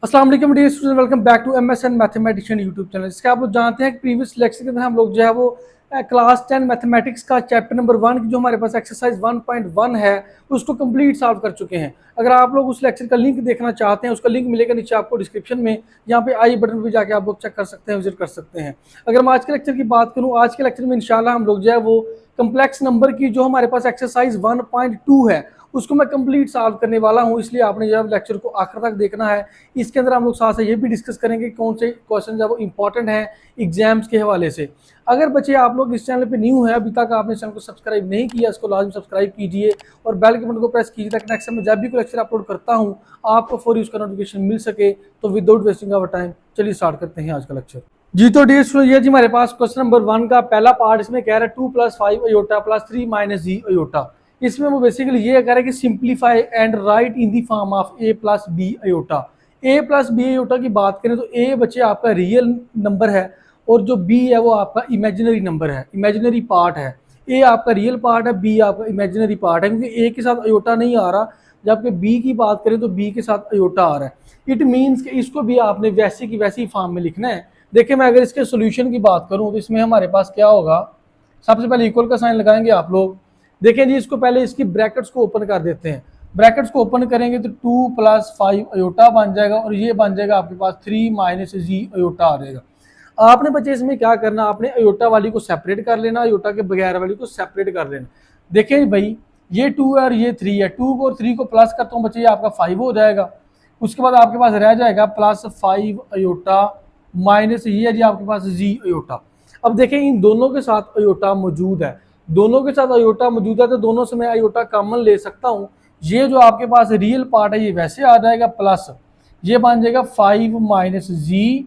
अस्सलाम वालेकुम dear student, welcome back to MSN mathematician YouTube channel. जिसके आप लोग जानते हैं कि प्रीवियस लेक्चर के अंदर हम लोग जो है वो क्लास 10 मैथमेटिक्स का चैप्टर नंबर 1 की जो हमारे पास एक्सरसाइज 1.1 है उसको कंप्लीट सॉल्व कर चुके हैं। अगर आप लोग उस लेक्चर का लिंक देखना चाहते हैं, उसका लिंक मिलेगा नीचे आपको डिस्क्रिप्शन में। यहाँ पे आई बटन पे जाके आप लोग चेक कर सकते हैं, विजिट कर सकते हैं। अगर मैं आज के लेक्चर की बात करूँ, आज के लेक्चर में इंशाल्लाह हम लोग जो है वो कम्प्लेक्स नंबर की जो हमारे पास एक्सरसाइज 1.2 है उसको मैं कंप्लीट सॉल्व करने वाला हूं, इसलिए आपने जो है लेक्चर को आखिर तक देखना है। इसके अंदर हम लोग साथ साथ ये भी डिस्कस करेंगे कौन से क्वेश्चन जो है वो इंपॉर्टेंट हैं एग्जाम्स के हवाले से। अगर बच्चे आप लोग इस चैनल पे न्यू है, अभी तक आपने चैनल को सब्सक्राइब नहीं किया, इसको लाजमी सब्सक्राइब कीजिए और बेल के बटन को प्रेस कीजिए ताकि नेक्स्ट टाइम जब भी कोई लेक्चर अपलोड करता हूँ आपको फौरी उसका नोटिफिकेशन मिल सके। तो विदाउट वेस्टिंग आवर टाइम चलिए स्टार्ट करते हैं आज का लेक्चर। जी तो डियर स्टूडेंट, ये जी हमारे पास क्वेश्चन नंबर 1 का पहला पार्ट, इसमें कह रहा है 2 + 5 अयोटा + 3 - g अयोटा। इसमें वो बेसिकली ये कह रहा है कि simplify and write in the form of a + b iota. a + b iota की बात करें तो a बच्चे आपका रियल नंबर है और जो b है वो आपका इमेजिनरी नंबर है, इमेजिनरी पार्ट है। a आपका रियल पार्ट है, b आपका इमेजिनरी पार्ट है, क्योंकि a के साथ अयोटा नहीं आ रहा, जबकि b की बात करें तो b के साथ अयोटा आ रहा है। इट मीन्स कि इसको भी आपने वैसी की वैसी फॉर्म में लिखना है। देखिए मैं अगर इसके सोल्यूशन की बात करूं तो इसमें हमारे पास क्या होगा, सबसे पहले इक्वल का साइन लगाएंगे आप लोग। देखें जी, इसको पहले इसकी ब्रैकेट्स को ओपन कर देते हैं। ब्रैकेट्स को ओपन करेंगे तो 2 + 5 अयोटा बन जाएगा और ये बन जाएगा आपके पास 3 - g अयोटा आ जाएगा। आपने बच्चे इसमें क्या करना, आपने अयोटा वाली को सेपरेट कर लेना, अयोटा के बगैर वाली को सेपरेट कर लेना। देखें भाई, ये 2 है और ये 3 है, 2 और 3 को प्लस करता हूँ बच्चे, ये आपका 5 हो जाएगा। उसके बाद आपके पास रह जाएगा +5 अयोटा माइनस ये है जी आपके पास जी अयोटा। अब देखें इन दोनों के साथ अयोटा मौजूद है, दोनों के साथ अयोटा मौजूद है तो दोनों से मैं अयोटा कॉमन ले सकता हूँ। ये जो आपके पास रियल पार्ट है ये वैसे आ जाएगा प्लस, ये बन जाएगा 5 - जी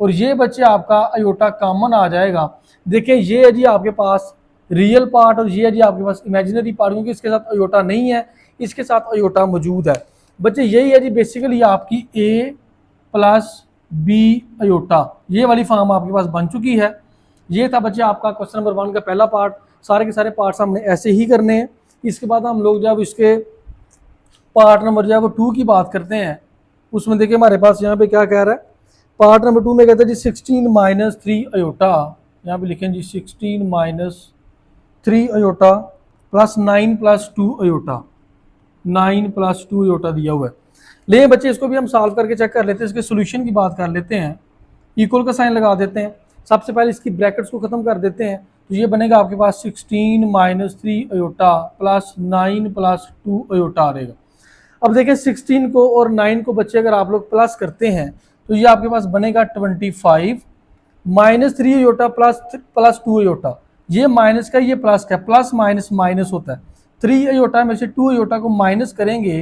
और ये बच्चे आपका अयोटा कॉमन आ जाएगा। देखिए ये है जी आपके पास रियल पार्ट और ये है जी आपके पास इमेजिनरी पार्ट, क्योंकि इसके साथ अयोटा नहीं है, इसके साथ अयोटा मौजूद है। बच्चे यही है जी बेसिकली आपकी a + b अयोटा, ये वाली फॉर्म आपके पास बन चुकी है। ये था बच्चे आपका क्वेश्चन नंबर 1 का पहला पार्ट। सारे के सारे पार्ट्स हमने ऐसे ही करने हैं। इसके बाद हम लोग जब इसके पार्ट नंबर जो है वो 2 की बात करते हैं, उसमें देखिए हमारे पास यहाँ पे क्या कह रहा है। पार्ट नंबर 2 में कहते हैं जी 16 - 3 अयोटा, यहाँ पे लिखें जी 16 - 3 अयोटा + 9 + 2 अयोटा, 9 + 2 अयोटा दिया हुआ है। ले बच्चे इसको भी हम सॉल्व करके चेक कर लेते हैं, इसके सोल्यूशन की बात कर लेते हैं। इक्वल का साइन लगा देते हैं, सबसे पहले इसकी ब्रैकेट्स को खत्म कर देते हैं तो ये बनेगा आपके पास 16 - 3 अयोटा + 9 + 2 अयोटा आ रहेगा। अब देखिए 16 को और 9 को बच्चे अगर आप लोग प्लस करते हैं तो ये आपके पास बनेगा 25 - 3 अयोटा + 2 अयोटा। ये माइनस का ये प्लस का, प्लस माइनस माइनस होता है। 3 अयोटा में से 2 अयोटा को माइनस करेंगे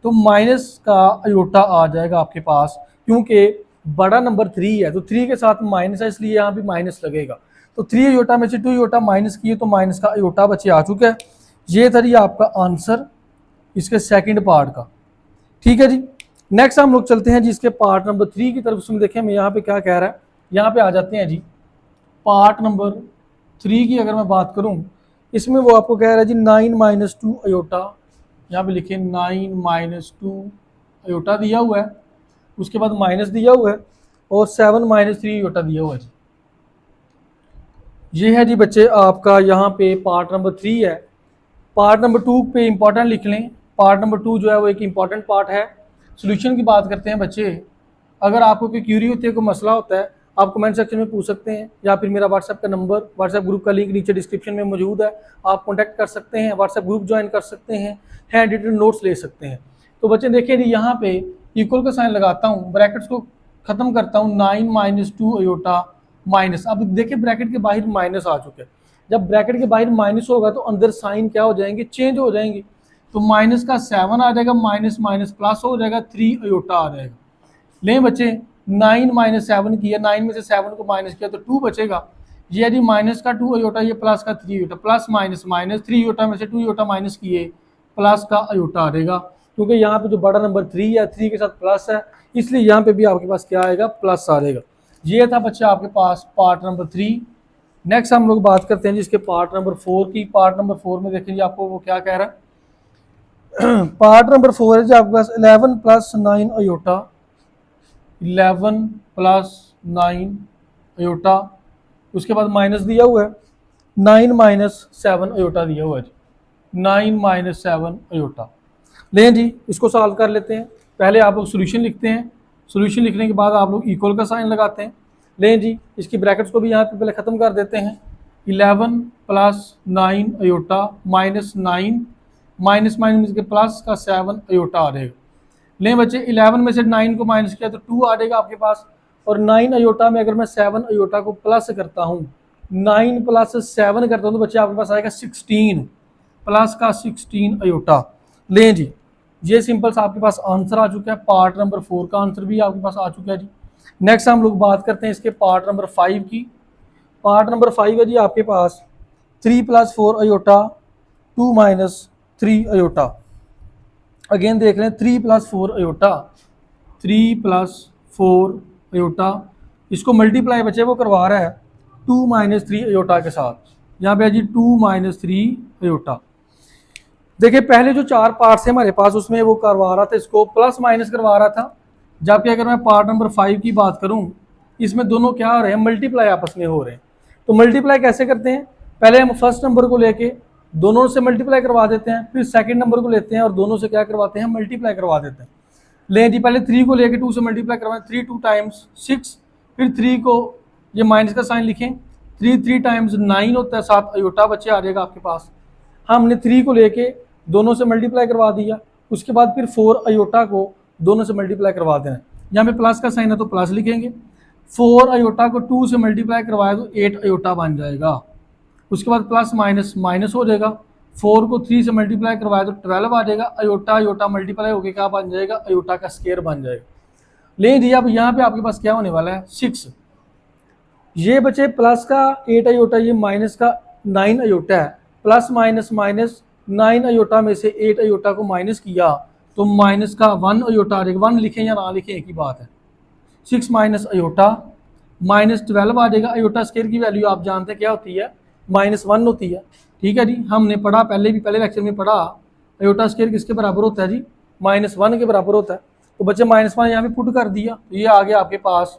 तो माइनस का अयोटा आ जाएगा आपके पास, क्योंकि बड़ा नंबर 3 है तो 3 के साथ माइनस है, इसलिए यहाँ भी माइनस लगेगा। तो 3 अयोटा में से 2 अयोटा माइनस किए तो माइनस का अयोटा बच्चे आ चुका है। ये था जी आपका आंसर इसके सेकंड पार्ट का। ठीक है जी, नेक्स्ट हम लोग चलते हैं जी इसके पार्ट नंबर 3 की तरफ। उसमें देखें मैं यहाँ पे क्या कह रहा है, यहाँ पे आ जाते हैं जी पार्ट नंबर 3 की। अगर मैं बात करूँ इसमें वो आपको कह रहा है जी 9 - 2 अयोटा, यहाँ पे लिखे 9 - 2 अयोटा दिया हुआ है, उसके बाद माइनस दिया हुआ है और 7 - 3 अयोटा दिया हुआ है जी। ये है जी बच्चे आपका यहाँ पे पार्ट नंबर 3 है। पार्ट नंबर 2 पे इंपॉर्टेंट लिख लें, पार्ट नंबर 2 जो है वो एक इंपॉर्टेंट पार्ट है। सोल्यूशन की बात करते हैं बच्चे। अगर आपको कोई क्यूरी होती है, कोई मसला होता है, आप कमेंट सेक्शन में पूछ सकते हैं या फिर मेरा व्हाट्सएप का नंबर, व्हाट्सएप ग्रुप का लिंक नीचे डिस्क्रिप्शन में मौजूद है, आप कॉन्टैक्ट कर सकते हैं, व्हाट्सएप ग्रुप ज्वाइन कर सकते हैं, हैंड रिटन नोट्स ले सकते हैं। तो बच्चे देखिए जी यहाँ पे इक्वल का साइन लगाता हूँ, ब्रैकेट्स को खत्म करता हूँ, 9 - 2 अयोटा माइनस। अब देखिए ब्रैकेट के बाहर माइनस आ चुके हैं, जब ब्रैकेट के बाहर माइनस होगा तो अंदर साइन क्या हो जाएंगे, चेंज हो जाएंगे। तो माइनस का 7 आ जाएगा, माइनस माइनस प्लस हो जाएगा, 3 अयोटा आ जाएगा। ले बच्चे 9 - 7 किया, 9 में से 7 को माइनस किया तो 2 बचेगा। ये है जी माइनस का 2 अयोटा, ये प्लस का 3 iota, plus minus minus, 3 iota में से 2 अयोटा माइनस किए, प्लस का अयोटा आ जाएगा। क्योंकि यहाँ पे जो बड़ा नंबर 3 है, 3 के साथ प्लस है, इसलिए यहाँ पे भी आपके पास क्या आएगा, प्लस आ जाएगा। ये था बच्चे आपके पास पार्ट नंबर 3। नेक्स्ट हम लोग बात करते हैं जिसके पार्ट नंबर 4 की। पार्ट नंबर 4 में देखेंगे आपको वो क्या कह रहा है। पार्ट नंबर 4 है जी आपके पास 11 + 9 अयोटा 11 प्लस 9 अयोटा, उसके बाद माइनस दिया हुआ है 9 माइनस 7 अयोटा दिया हुआ है जी, 9 माइनस 7 अयोटा। लें जी इसको सॉल्व कर लेते हैं। पहले आप लोग सोल्यूशन लिखते हैं, सोल्यूशन लिखने के बाद आप लोग इक्वल का साइन लगाते हैं। लें जी इसकी ब्रैकेट्स को भी यहाँ पे पहले ख़त्म कर देते हैं। 11 plus 9 iota minus 9 minus minus के प्लस का 7 अयोटा आ जाएगा। लें बच्चे 11 में से 9 को माइनस किया तो 2 आ जाएगा आपके पास, और 9 अयोटा में अगर मैं 7 अयोटा को प्लस करता हूँ, 9 प्लस 7 करता हूँ तो बच्चे आपके पास आएगा 16 प्लस का 16 अयोटा। लें जी ये सिंपल सा आपके पास आंसर आ चुका है। पार्ट नंबर 4 का आंसर भी आपके पास आ चुका है जी। नेक्स्ट हम लोग बात करते हैं इसके पार्ट नंबर 5 की। पार्ट नंबर 5 है जी आपके पास 3 plus 4 iota 2 minus 3 iota. Again देख लें 3 प्लस 4 अयोटा, 3 प्लस 4 अयोटा, इसको मल्टीप्लाई बच्चे वो करवा रहा है 2 माइनस 3 अयोटा के साथ। यहाँ पे है जी 2 माइनस 3 अयोटा। देखिए पहले जो 4 पार्ट्स है हमारे पास उसमें वो करवा रहा था, इसको प्लस माइनस करवा रहा था, जबकि अगर मैं पार्ट नंबर 5 की बात करूं इसमें दोनों क्या हो रहे हैं, मल्टीप्लाई आपस में हो रहे हैं। तो मल्टीप्लाई कैसे करते हैं, पहले हम फर्स्ट नंबर को लेके दोनों से मल्टीप्लाई करवा देते हैं, फिर सेकंड नंबर को लेते हैं और दोनों से क्या करवाते हैं, मल्टीप्लाई करवा देते हैं। लें जी पहले 3 को लेके 2 से मल्टीप्लाई करवाएं, 3 2 टाइम्स 6, फिर 3 को ये माइनस का साइन लिखें, 3 3 टाइम्स 9 होता है, 7 अयोटा बच्चे आ जाएगा आपके पास। हमने 3 को लेके दोनों से मल्टीप्लाई करवा दिया, उसके बाद फिर 4 अयोटा को दोनों से मल्टीप्लाई करवा देना है। यहाँ पे प्लस का साइन है तो प्लस लिखेंगे, 4 अयोटा को 2 से मल्टीप्लाई करवाया तो 8 अयोटा बन जाएगा। उसके बाद प्लस माइनस माइनस हो जाएगा, 4 को 3 से मल्टीप्लाई करवाया तो 12 आ जाएगा। अयोटा अयोटा मल्टीप्लाई होकर क्या बन जाएगा, अयोटा का स्क्वायर बन जाएगा। लेकिन जी अब यहाँ पे आपके पास क्या होने वाला है 6, ये बचे प्लस का 8 अयोटा, ये माइनस का 9 अयोटा है, प्लस माइनस माइनस 9 अयोटा में से 8 अयोटा को माइनस किया तो माइनस का 1 अयोटा आ जाएगा। 1 लिखें या ना लिखें एक ही बात है। 6 माइनस अयोटा माइनस 12 आ जाएगा। अयोटा स्क्वायर की वैल्यू आप जानते हैं क्या होती है, -1 होती है। ठीक है जी, हमने पढ़ा पहले भी, पहले लेक्चर में पढ़ा अयोटा स्क्वायर किसके बराबर होता है जी, -1 के बराबर होता है। तो बच्चे -1 यहाँ पे पुट कर दिया तो ये आ गया आपके पास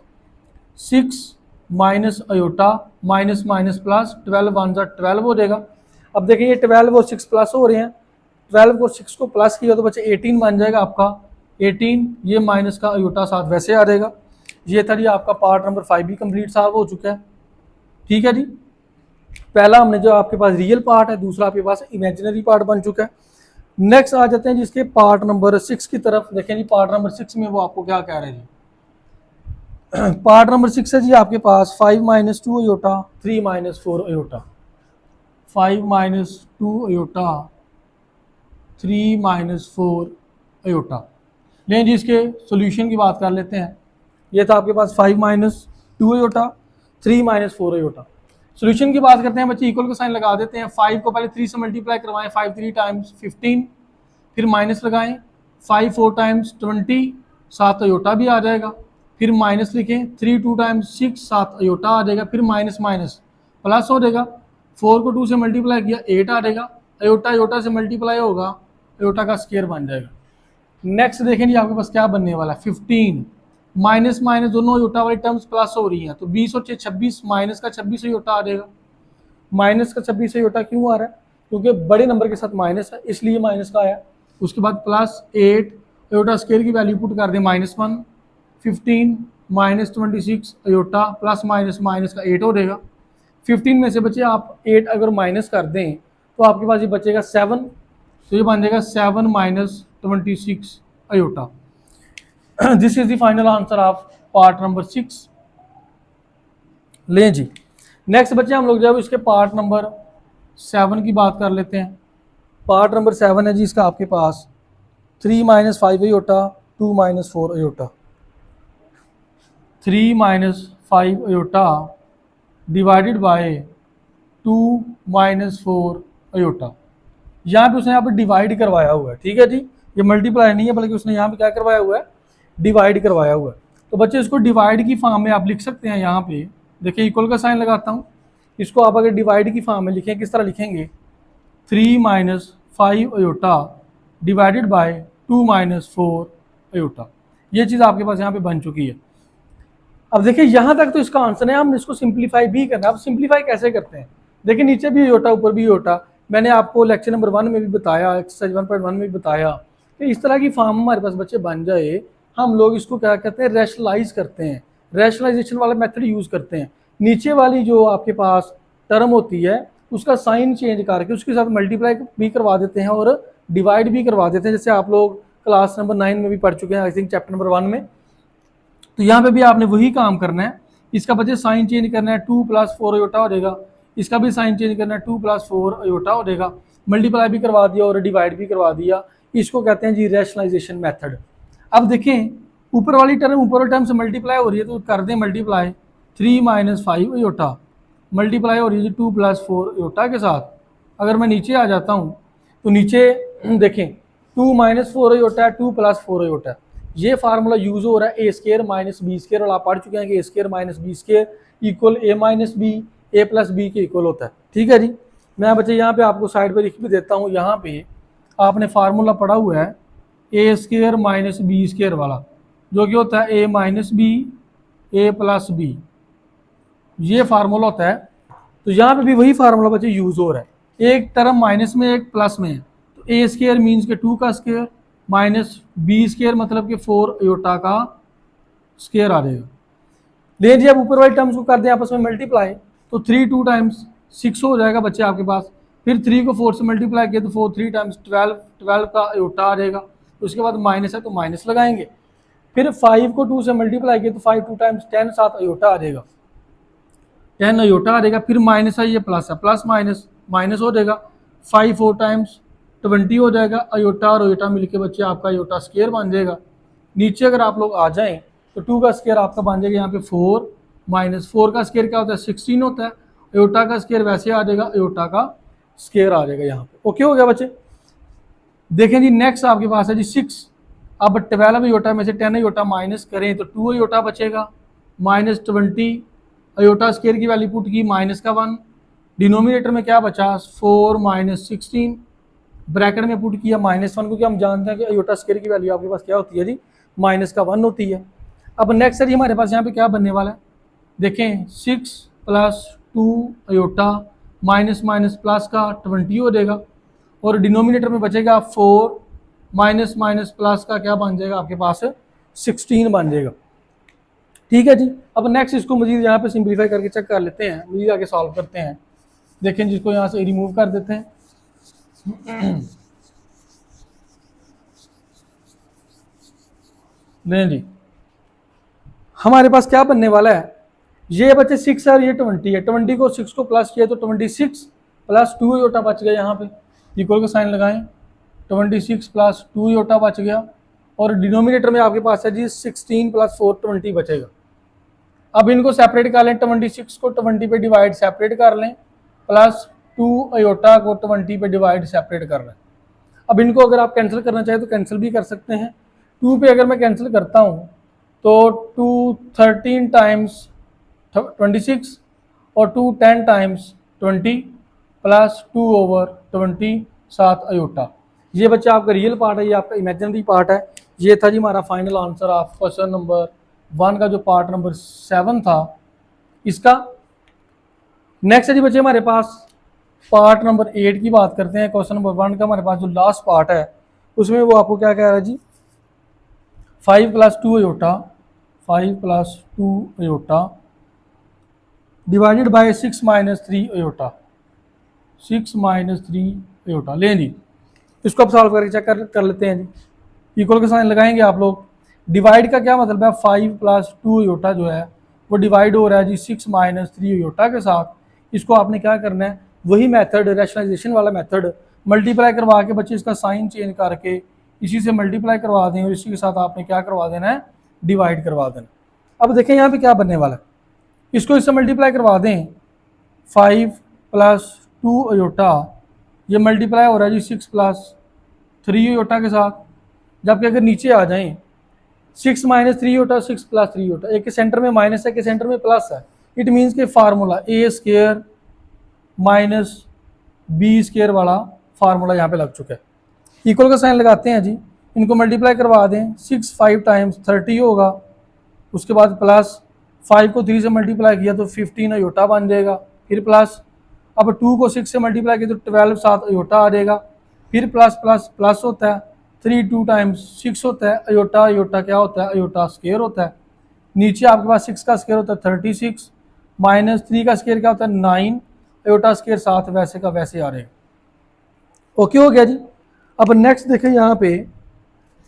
6 minus iota minus minus plus 12 1 12 हो जाएगा। अब देखिए ये 12 और 6 प्लस हो रहे हैं, 12 और 6 को प्लस किया तो बच्चे 18 बन जाएगा आपका, 18 ये माइनस का अयोटा साथ वैसे आ जाएगा। ये था जी आपका पार्ट नंबर 5 भी कंप्लीट सॉल्व हो चुका है। ठीक है जी, पहला हमने जो आपके पास रियल पार्ट है, दूसरा आपके पास इमेजिनरी पार्ट बन चुका है। नेक्स्ट आ जाते हैं जिसके पार्ट नंबर 6 की तरफ। देखें जी पार्ट नंबर 6 में वो आपको क्या कह रहे हैं जी। पार्ट नंबर 6 है जी आपके पास 5 minus 2 iota 3 minus 4 iota, 5 minus 2 iota 3 minus 4 iota. लें जी इसके सॉल्यूशन की बात कर लेते हैं। ये था आपके पास 5 minus 2 iota 3 minus 4 iota. Solution की बात करते हैं बच्चे, इक्वल का साइन लगा देते हैं। 5 को पहले 3 से मल्टीप्लाई करवाएं, 5 3 टाइम्स 15, फिर माइनस लगाएं, 5 4 टाइम्स 20, 7 अयोटा भी आ जाएगा, फिर माइनस लिखें, 3 2 टाइम्स 6 7 अयोटा आ जाएगा, फिर माइनस माइनस प्लस हो जाएगा, 4 को 2 से मल्टीप्लाई किया 8 आ जाएगा, अयोटा अयोटा से मल्टीप्लाई होगा, अयोटा का स्क्वायर बन जाएगा। नेक्स्ट देखें जी आपके पास क्या बनने वाला है, 15 माइनस माइनस दोनों अयोटा वाली टर्म्स प्लस हो रही हैं तो 20 और 6 26, माइनस का 26 अयोटा आ जाएगा। माइनस का 26 अयोटा क्यों आ रहा है, क्योंकि बड़े नंबर के साथ माइनस है इसलिए माइनस का आया। उसके बाद प्लस 8 अयोटा स्क्वायर की वैल्यू पुट कर दें, -1, 15 minus 26 iota plus minus minus का 8 हो जाएगा। 15 में से बच्चे आप 8 अगर माइनस कर दें तो आपके पास ये बचेगा 7, तो ये बन जाएगा 7 minus 26 iota. This is the final answer of part number 6। लें जी नेक्स्ट बच्चे हम लोग जब इसके पार्ट नंबर 7 की बात कर लेते हैं। पार्ट नंबर 7 है जी इसका आपके पास 3 minus 5 iota 2 minus 4 iota, 3 minus 5 iota divided by 2 minus 4 iota. यहाँ पे उसने यहाँ पे डिवाइड करवाया हुआ है। ठीक है जी, ये मल्टीप्लाई नहीं है बल्कि उसने यहाँ पे क्या करवाया हुआ है, डिवाइड करवाया हुआ है। तो बच्चे इसको डिवाइड की फॉर्म में आप लिख सकते हैं। यहाँ पे देखिए इक्वल का साइन लगाता हूँ, इसको आप अगर डिवाइड की फॉर्म में लिखें किस तरह लिखेंगे, 3 minus 5 iota divided by 2 minus 4 iota. ये चीज़ आपके पास यहाँ पे बन चुकी है। अब देखिए यहाँ तक तो इसका आंसर है, हम इसको सिंप्लीफाई भी करना है। अब सिंप्लीफाई कैसे करते हैं, देखिए नीचे भी योटा ऊपर भी योटा। मैंने आपको लेक्चर नंबर 1 में भी बताया, एक्सरसाइज 1.1 में भी बताया कि इस तरह की फॉर्म हमारे पास बच्चे बन जाए, हम लोग इसको क्या कहते हैं, रैशनलाइज करते हैं, रैशनलाइजेशन वाला मेथड यूज़ करते हैं। नीचे वाली जो आपके पास टर्म होती है उसका साइन चेंज करके उसके साथ मल्टीप्लाई भी करवा देते हैं और डिवाइड भी करवा देते हैं, जैसे आप लोग क्लास नंबर 9 में भी पढ़ चुके हैं, आई थिंक चैप्टर नंबर 1 में। तो यहाँ पे भी आपने वही काम करना है, इसका बच्चे साइन चेंज करना है, 2 + 4 अयोटा हो जाएगा, इसका भी साइन चेंज करना है, 2 + 4 अयोटा हो जाएगा, मल्टीप्लाई भी करवा दिया और डिवाइड भी करवा दिया। इसको कहते हैं जी रैशनलाइजेशन मेथड। अब देखें ऊपर वाली टर्म से मल्टीप्लाई हो रही है तो कर दें मल्टीप्लाई, 3 - 5 अयोटा, मल्टीप्लाई हो रही है 2 + 4 अयोटा के साथ। अगर मैं नीचे आ जाता हूँ तो नीचे देखें 2 - 4 अयोटा, 2 + 4 अयोटा, ये फार्मूला यूज हो रहा है a² - b², और आप पढ़ चुके हैं कि a² - b² equal a - b, a + b के इक्वल होता है। ठीक है जी, मैं बच्चे यहाँ पे आपको साइड पे लिख भी देता हूँ। यहाँ पे आपने फार्मूला पढ़ा हुआ है a² - b² वाला, जो कि होता है a - b, a + b, ये फार्मूला होता है। तो यहाँ पे भी वही फार्मूला बच्चे यूज हो रहा है, एक टर्म माइनस में एक प्लस में है, तो a² मीन्स के 2 का स्क्वायर माइनस b² मतलब कि 4 अयोटा का स्क्वायर आ जाएगा। ले जी अब ऊपर वाली टर्म्स को कर दें आपस में मल्टीप्लाई, तो 3 2 टाइम्स 6 हो जाएगा बच्चे आपके पास। फिर 3 को 4 से मल्टीप्लाई किया तो 4 3 टाइम्स 12, 12 का अयोटा आ जाएगा। उसके बाद माइनस है तो माइनस लगाएंगे। फिर 5 को 2 से मल्टीप्लाई किया तो 5 2 टाइम्स 10, 7 अयोटा आ जाएगा, 10 अयोटा आ जाएगा। फिर माइनस है, ये प्लस है, प्लस माइनस माइनस हो जाएगा, 5 4 टाइम्स 20 हो जाएगा। अयोटा और अयोटा मिलके बच्चे आपका अयोटा स्क्वायर बन जाएगा। नीचे अगर आप लोग आ जाएं तो 2 का स्क्वायर आपका बन जाएगा यहाँ पे 4, माइनस 4 का स्क्वायर क्या होता है 16 होता है, अयोटा का स्क्वायर वैसे आ जाएगा, अयोटा का स्क्वायर आ जाएगा यहाँ पे। ओके हो गया बच्चे। देखें जी नेक्स्ट आपके पास है जी 6। अब 12 अयोटा में से 10 अयोटा माइनस करें तो 2 अयोटा बचेगा, माइनस 20 अयोटा स्क्वायर की वैल्यू पुट की माइनस का 1, डिनोमिनेटर में क्या बचा 4 - 16, ब्रैकेट में पुट किया -1, क्योंकि हम जानते हैं कि अयोटा स्क्वायर की वैल्यू आपके पास क्या होती है जी माइनस का 1 होती है। अब नेक्स्ट है जी हमारे पास यहाँ पे क्या बनने वाला है, देखें 6 + 2 अयोटा माइनस माइनस प्लस का 20 हो जाएगा, और डिनोमिनेटर में बचेगा 4 माइनस माइनस प्लस का क्या बन जाएगा आपके पास 16 बन जाएगा। ठीक है जी। अब नेक्स्ट इसको मजीद यहाँ पे सिंप्लीफाई करके चेक कर लेते हैं, मजीद आगे सॉल्व करते हैं। देखें जिसको यहाँ से रिमूव कर देते हैं। नहीं जी, हमारे पास क्या बनने वाला है, ये बच्चे 6 है, ये 20 है, 20 को 6 को प्लस किया तो 26 + 2 अयोटा बच गया, यहाँ पे इक्वल का साइन लगाएं, 26 + 2 अयोटा बच गया, और डिनोमिनेटर में आपके पास है जी 16 + 4 20 बचेगा। अब इनको सेपरेट कर लें, 26 को 20 पे डिवाइड सेपरेट कर लें, प्लस 2 अयोटा को 20 पे डिवाइड सेपरेट कर लें। अब इनको अगर आप कैंसिल करना चाहें तो कैंसिल भी कर सकते हैं। 2 पे अगर मैं कैंसिल करता हूँ तो 2 13 टाइम्स 26 और 2 10 टाइम्स 20 प्लस 2/20 7 अयोटा। ये बच्चा आपका रियल पार्ट है, ये आपका इमेजिनरी पार्ट है। ये था जी हमारा final answer of question number 1 का जो पार्ट नंबर 7 था इसका। नेक्स्ट है जी बच्चे हमारे पास पार्ट नंबर 8 की बात करते हैं। क्वेश्चन नंबर 1 का हमारे पास जो लास्ट पार्ट है उसमें वो आपको क्या कह रहा है जी 5 + 2 iota, 5 + 2 iota divided by 6 - 3 iota, 6 - 3 iota. लें जी इसको आप सॉल्व करके चेक कर लेते हैं जी। इक्वल का साइन लगाएंगे आप लोग। डिवाइड का क्या मतलब है, 5 + 2 अयोटा जो है वो डिवाइड हो रहा है जी 6 - 3 अयोटा के साथ। इसको आपने क्या करना है, वही मेथड रैशनलाइजेशन वाला मेथड मल्टीप्लाई करवा के बच्चे इसका साइन चेंज करके इसी से मल्टीप्लाई करवा दें और इसी के साथ आपने क्या करवा देना है, डिवाइड करवा देना। अब देखें यहाँ पे क्या बनने वाला है, इसको इससे मल्टीप्लाई करवा दें, 5 + 2 अयोटा ये मल्टीप्लाई हो रहा है जी 6 + 3 अयोटा के साथ। जबकि अगर नीचे आ जाएं 6 - 3 अयोटा, 6 + 3 अयोटा, एक के सेंटर में माइनस है, के सेंटर में प्लस है। इट मीन्स के फार्मूला a² - b² वाला फार्मूला यहाँ पे लग चुका है। इक्वल का साइन लगाते हैं जी, इनको मल्टीप्लाई करवा दें, 6 5 टाइम्स 30 होगा, उसके बाद प्लस 5 को 3 से मल्टीप्लाई किया तो 15 अयोटा बन जाएगा, फिर प्लस। अब 2 को 6 से मल्टीप्लाई किया तो 12 7 अयोटा आ जाएगा, फिर प्लस प्लस प्लस होता है, 3 2 टाइम्स 6 होता है अयोटा। अयोटा क्या होता है? अयोटा स्क्वायर होता है। नीचे आपके पास 6 का स्क्वायर होता है 36, माइनस 3 का स्क्वायर क्या होता है 9, अयोटा स्क्वायर 7 वैसे का वैसे आ रहेगा। ओके हो गया जी। अब नेक्स्ट देखें यहाँ पे,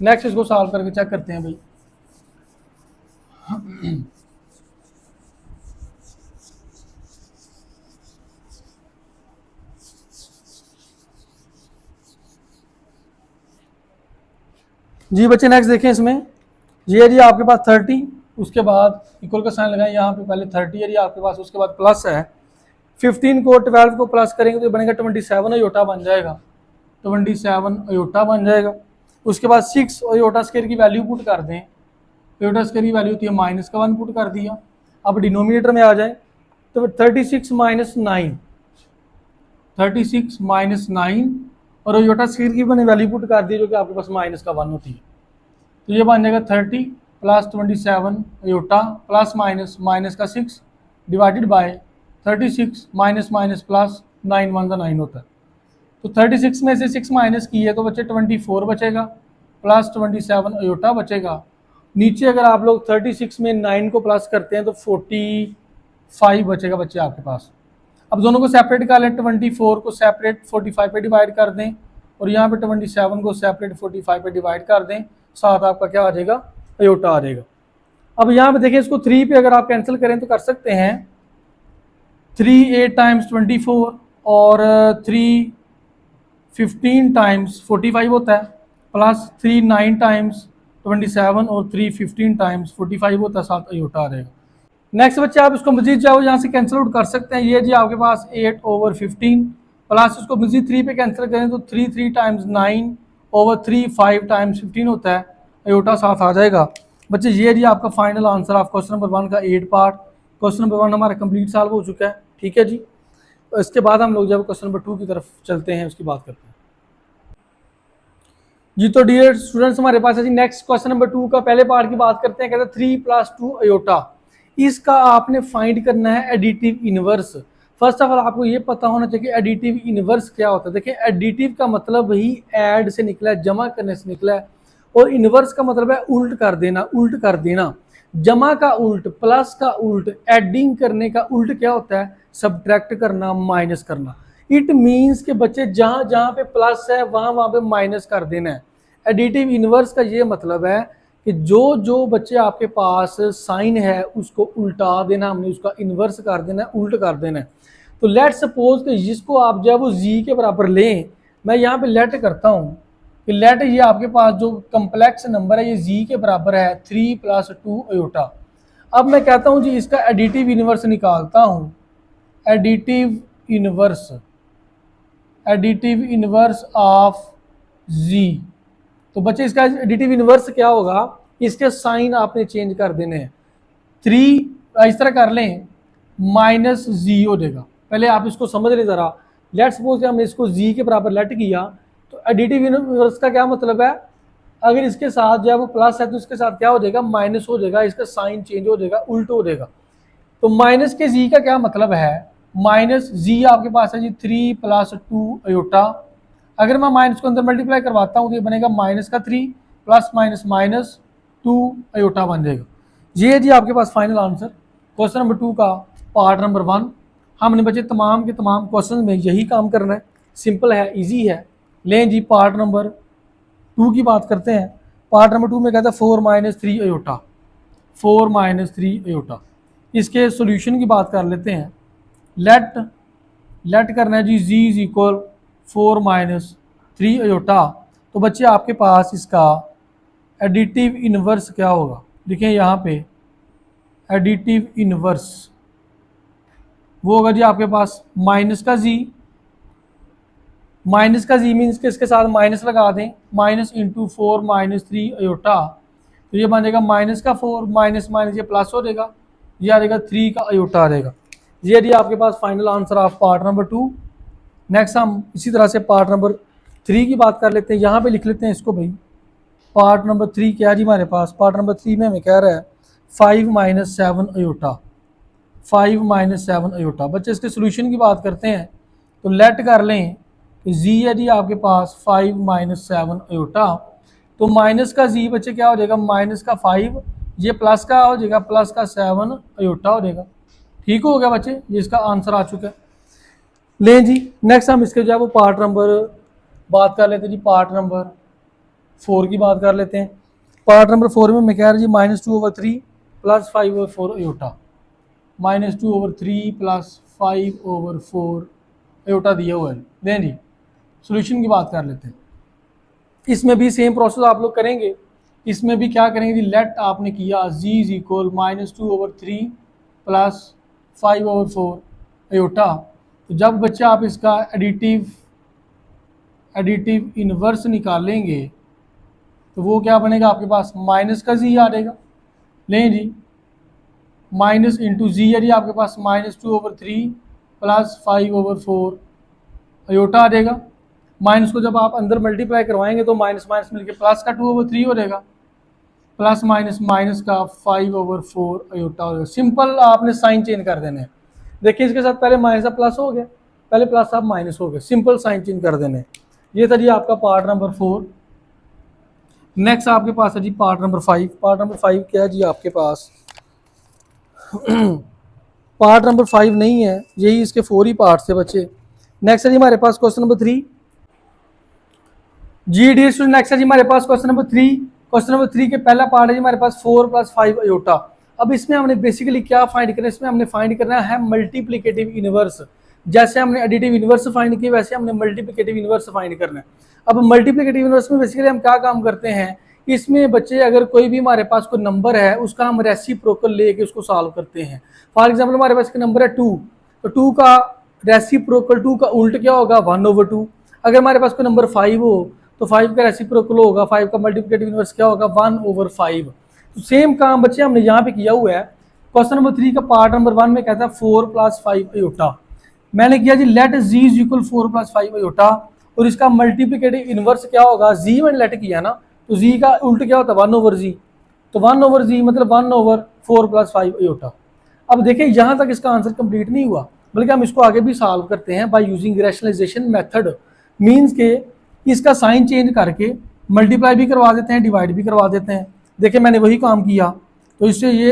नेक्स्ट इसको सॉल्व करके चेक करते हैं भाई। जी बच्चे नेक्स्ट देखें इसमें, ये जी आपके पास 30, उसके बाद इक्वल का साइन लगाएं यहाँ पे, पहले 30 है जी आपके पास, उसके बाद प्लस है 15 को 12 को प्लस करेंगे तो बनेगा 27 अयोटा बन जाएगा, 27 अयोटा बन जाएगा। उसके बाद 6 अयोटा स्क्वायर की वैल्यू पुट कर दें, अयोटा स्क्वायर की वैल्यू होती है -1 पुट कर दिया। अब डिनोमिनेटर में आ जाए तो 36 माइनस 9, 36 माइनस 9 और अयोटा स्क्वायर की मैंने वैल्यू पुट कर दी जो कि आपके पास -1 होती है, तो ये बन जाएगा 30 plus 27 iota plus minus minus का 6 divided by 36 minus minus plus 9 1 का 9 होता है। तो 36 में से 6 माइनस की है तो बच्चे 24 बचेगा प्लस 27 अयोटा बचेगा। नीचे अगर आप लोग 36 में 9 को प्लस करते हैं तो 45 बचेगा बच्चे आपके पास। अब दोनों को सेपरेट कर लें, 24 को सेपरेट 45 पे डिवाइड कर दें और यहाँ पे 27 को सेपरेट 45 पे डिवाइड कर दें, साथ आपका क्या आ जाएगा? अयोटा आ जाएगा। अब यहाँ पे देखें, इसको 3 पे अगर आप कैंसिल करें तो कर सकते हैं, 3 8 टाइम्स 24 और 3 15 टाइम्स 45 होता है, प्लस 3 9 टाइम्स 27 और 3 15 टाइम्स 45 होता है, साथ अयोटा आ जाएगा। नेक्स्ट बच्चे आप इसको मजीद जाओ यहाँ से कैंसिल आउट कर सकते हैं, ये जी आपके पास 8/15 प्लस इसको मजीद 3 पे कैंसिल करें तो 3 3 टाइम्स 9/3 5 टाइम्स 15 होता है, अयोटा साथ आ जाएगा। बच्चे ये जी आपका final answer of question number 1 का 8 पार्ट। क्वेश्चन नंबर 1 हमारा कंप्लीट सॉल्व हो चुका है, ठीक है जी। इसके बाद हम लोग जब क्वेश्चन नंबर 2 की तरफ चलते हैं उसकी बात करते हैं जी। तो डियर स्टूडेंट्स हमारे पास है जी नेक्स्ट क्वेश्चन नंबर 2 का पहले पार्ट की बात करते हैं। कहते हैं 3 + 2 अयोटा, इसका आपने फाइंड करना है additive inverse. First of all आपको ये पता होना चाहिए एडिटिव इनवर्स क्या होता है। देखिए एडिटिव का मतलब ही ऐड से निकला है, जमा करने से निकला है, और इनवर्स का मतलब है उल्ट कर देना, उल्ट कर देना। जमा का उल्ट, प्लस का उल्ट, एडिंग करने का उल्ट क्या होता है? सब्ट्रैक्ट करना, माइनस करना। इट मीन्स के बच्चे जहां जहां पे प्लस है वहां वहां पे माइनस कर देना है। एडिटिव इनवर्स का ये मतलब है कि जो जो बच्चे आपके पास साइन है उसको उल्टा देना, हमने उसका इन्वर्स कर देना है, उल्ट कर देना है। तो लेट सपोज कि जिसको आप जो है वो जी के बराबर लें, मैं यहाँ पे लेट करता हूँ कि लेट ये आपके पास जो कम्प्लेक्स नंबर है ये जी के बराबर है 3 + 2 अयोटा। अब मैं कहता हूँ जी इसका एडिटिव इनवर्स निकालता हूँ, additive inverse, additive inverse of G. तो बच्चे इसका एडिटिव इनवर्स क्या होगा? इसके साइन आपने चेंज कर देने हैं। 3 इस तरह कर लें, -z हो जाएगा। पहले आप इसको समझ लें ज़रा। लेट्स सपोज हमने इसको z के बराबर लेट किया, तो एडिटिव इनवर्स का क्या मतलब है? अगर इसके साथ जो है वो प्लस है तो इसके साथ क्या हो जाएगा? माइनस हो जाएगा, इसका साइन चेंज हो जाएगा, उल्ट हो जाएगा। तो माइनस के z का क्या मतलब है? -z आपके पास है जी 3 + 2 अयोटा। अगर मैं माइनस को अंदर मल्टीप्लाई करवाता हूँ तो ये बनेगा -3 प्लस माइनस -2 अयोटा बन जाएगा। ये है जी आपके पास फाइनल आंसर क्वेश्चन नंबर 2 का पार्ट नंबर 1। हमने बच्चे तमाम के तमाम क्वेश्चन में यही काम करना है, सिंपल है, इजी है। लें जी पार्ट नंबर 2 की बात करते हैं। पार्ट नंबर 2 में कहता है 4 - 3 अयोटा, 4 - 3 अयोटा। इसके सोल्यूशन की बात कर लेते हैं। लेट करना है जी z इज इक्वल 4 - 3 अयोटा। तो बच्चे आपके पास इसका एडिटिव इनवर्स क्या होगा? देखिए यहाँ पे एडिटिव इनवर्स वो होगा जी आपके पास माइनस का z, माइनस का z मीन्स के इसके साथ माइनस लगा दें, माइनस इंटू 4 - 3 अयोटा। तो ये बन जाएगा माइनस का 4 माइनस माइनस ये प्लस हो जाएगा, ये आ जाएगा 3 का अयोटा आ जाएगा। ये जी आपके पास final answer of part number 2। Next हम इसी तरह से पार्ट नंबर 3 की बात कर लेते हैं। यहाँ पे लिख लेते हैं इसको भाई, पार्ट नंबर 3 क्या जी हमारे पास? पार्ट नंबर 3 में हमें कह रहा है 5 माइनस 7 अयोटा, 5 माइनस 7 अयोटा। बच्चे इसके सोल्यूशन की बात करते हैं तो लेट कर लें कि जी है जी आपके पास 5 माइनस 7 अयोटा। तो माइनस का जी बच्चे क्या हो जाएगा, माइनस का 5, ये प्लस का हो जाएगा, प्लस का 7 अयोटा हो जाएगा। ठीक हो गया बच्चे, ये इसका आंसर आ चुका है। लें जी नेक्स्ट हम इसके जो है वो पार्ट नंबर बात कर लेते हैं जी, पार्ट नंबर 4 की बात कर लेते हैं। पार्ट नंबर 4 में मैं कह रहा जी -2/3 प्लस 5/4 अयोटा, -2/3 प्लस 5/4 अयोटा दिया हुआ है। दें जी सोल्यूशन की बात कर लेते हैं। इसमें भी सेम प्रोसेस आप लोग करेंगे। इसमें भी क्या करेंगे जी, लेट आपने किया जी इज इक्वल -2/3 प्लस 5/4 अयोटा। तो जब बच्चे आप इसका एडिटिव इनवर्स निकालेंगे तो वो क्या बनेगा आपके पास, माइनस का जी आ जाएगा। लें जी माइनस इंटू जी है जी आपके पास -2/3 प्लस 5/4 अयोटा आ जाएगा। माइनस को जब आप अंदर मल्टीप्लाई करवाएंगे तो माइनस माइनस मिलके प्लस का 2/3 हो जाएगा, प्लस माइनस माइनस का 5/4 अयोटा हो जाएगा। सिंपल आपने साइन चेंज कर देने हैं। देखिए इसके साथ पहले माइनस का प्लस हो गया, पहले प्लस आप माइनस हो गए, सिंपल साइन चेंज कर देने। ये था जी आपका पार्ट नंबर 4। नेक्स्ट आपके पास है जी पार्ट नंबर 5। पार्ट नंबर 5 क्या है जी आपके पास पार्ट नंबर 5 नहीं है, यही इसके 4 ही पार्ट थे बच्चे। नेक्स्ट है जी हमारे पास क्वेश्चन नंबर 3। जी डी स्टूडेंट नेक्स्ट है जी हमारे पास क्वेश्चन नंबर 3। क्वेश्चन नंबर 3 के पहला पार्ट है जी हमारे पास 4 + 5 अयोटा। अब इसमें हमने बेसिकली क्या फाइंड करना है, इसमें हमने फाइंड करना है मल्टीप्लिकेटिव इनवर्स। जैसे हमने एडिटिव इनवर्स फाइंड किया वैसे हमने मल्टीप्लिकेटिव इनवर्स फाइंड करना है। अब मल्टीप्लिकेटिव इनवर्स में बेसिकली हम क्या काम करते हैं, इसमें बच्चे अगर कोई भी हमारे पास कोई नंबर है उसका हम रेसिप्रोकल लेके उसको सॉल्व करते हैं। फॉर एग्जाम्पल हमारे पास नंबर है 2, तो 2 का रेसिप्रोकल 2 का उल्ट क्या होगा 1/2। अगर हमारे पास कोई नंबर 5 हो तो 5 का रेसिप्रोकल होगा, 5 का मल्टीप्लिकेटिव इनवर्स क्या होगा 1/5। तो सेम काम बच्चे हमने यहाँ पे किया हुआ है। क्वेश्चन नंबर 3 का पार्ट नंबर 1 में कहता है 4 + 5 अयोटा। मैंने किया जी let ji is equal 4 + 5 iota, और इसका मल्टीप्लिकेटिव इनवर्स क्या होगा, जी मैंने लेट किया ना, तो जी का उल्ट क्या होता है 1/g। तो 1/g मतलब 1/4 + 5 अयोटा। अब देखिए यहाँ तक इसका आंसर कंप्लीट नहीं हुआ, बल्कि हम इसको आगे भी सॉल्व करते हैं by using rationalisation method. Means के इसका साइन चेंज करके मल्टीप्लाई भी करवा देते हैं, डिवाइड भी करवा देते हैं। देखिए मैंने वही काम किया, तो इससे ये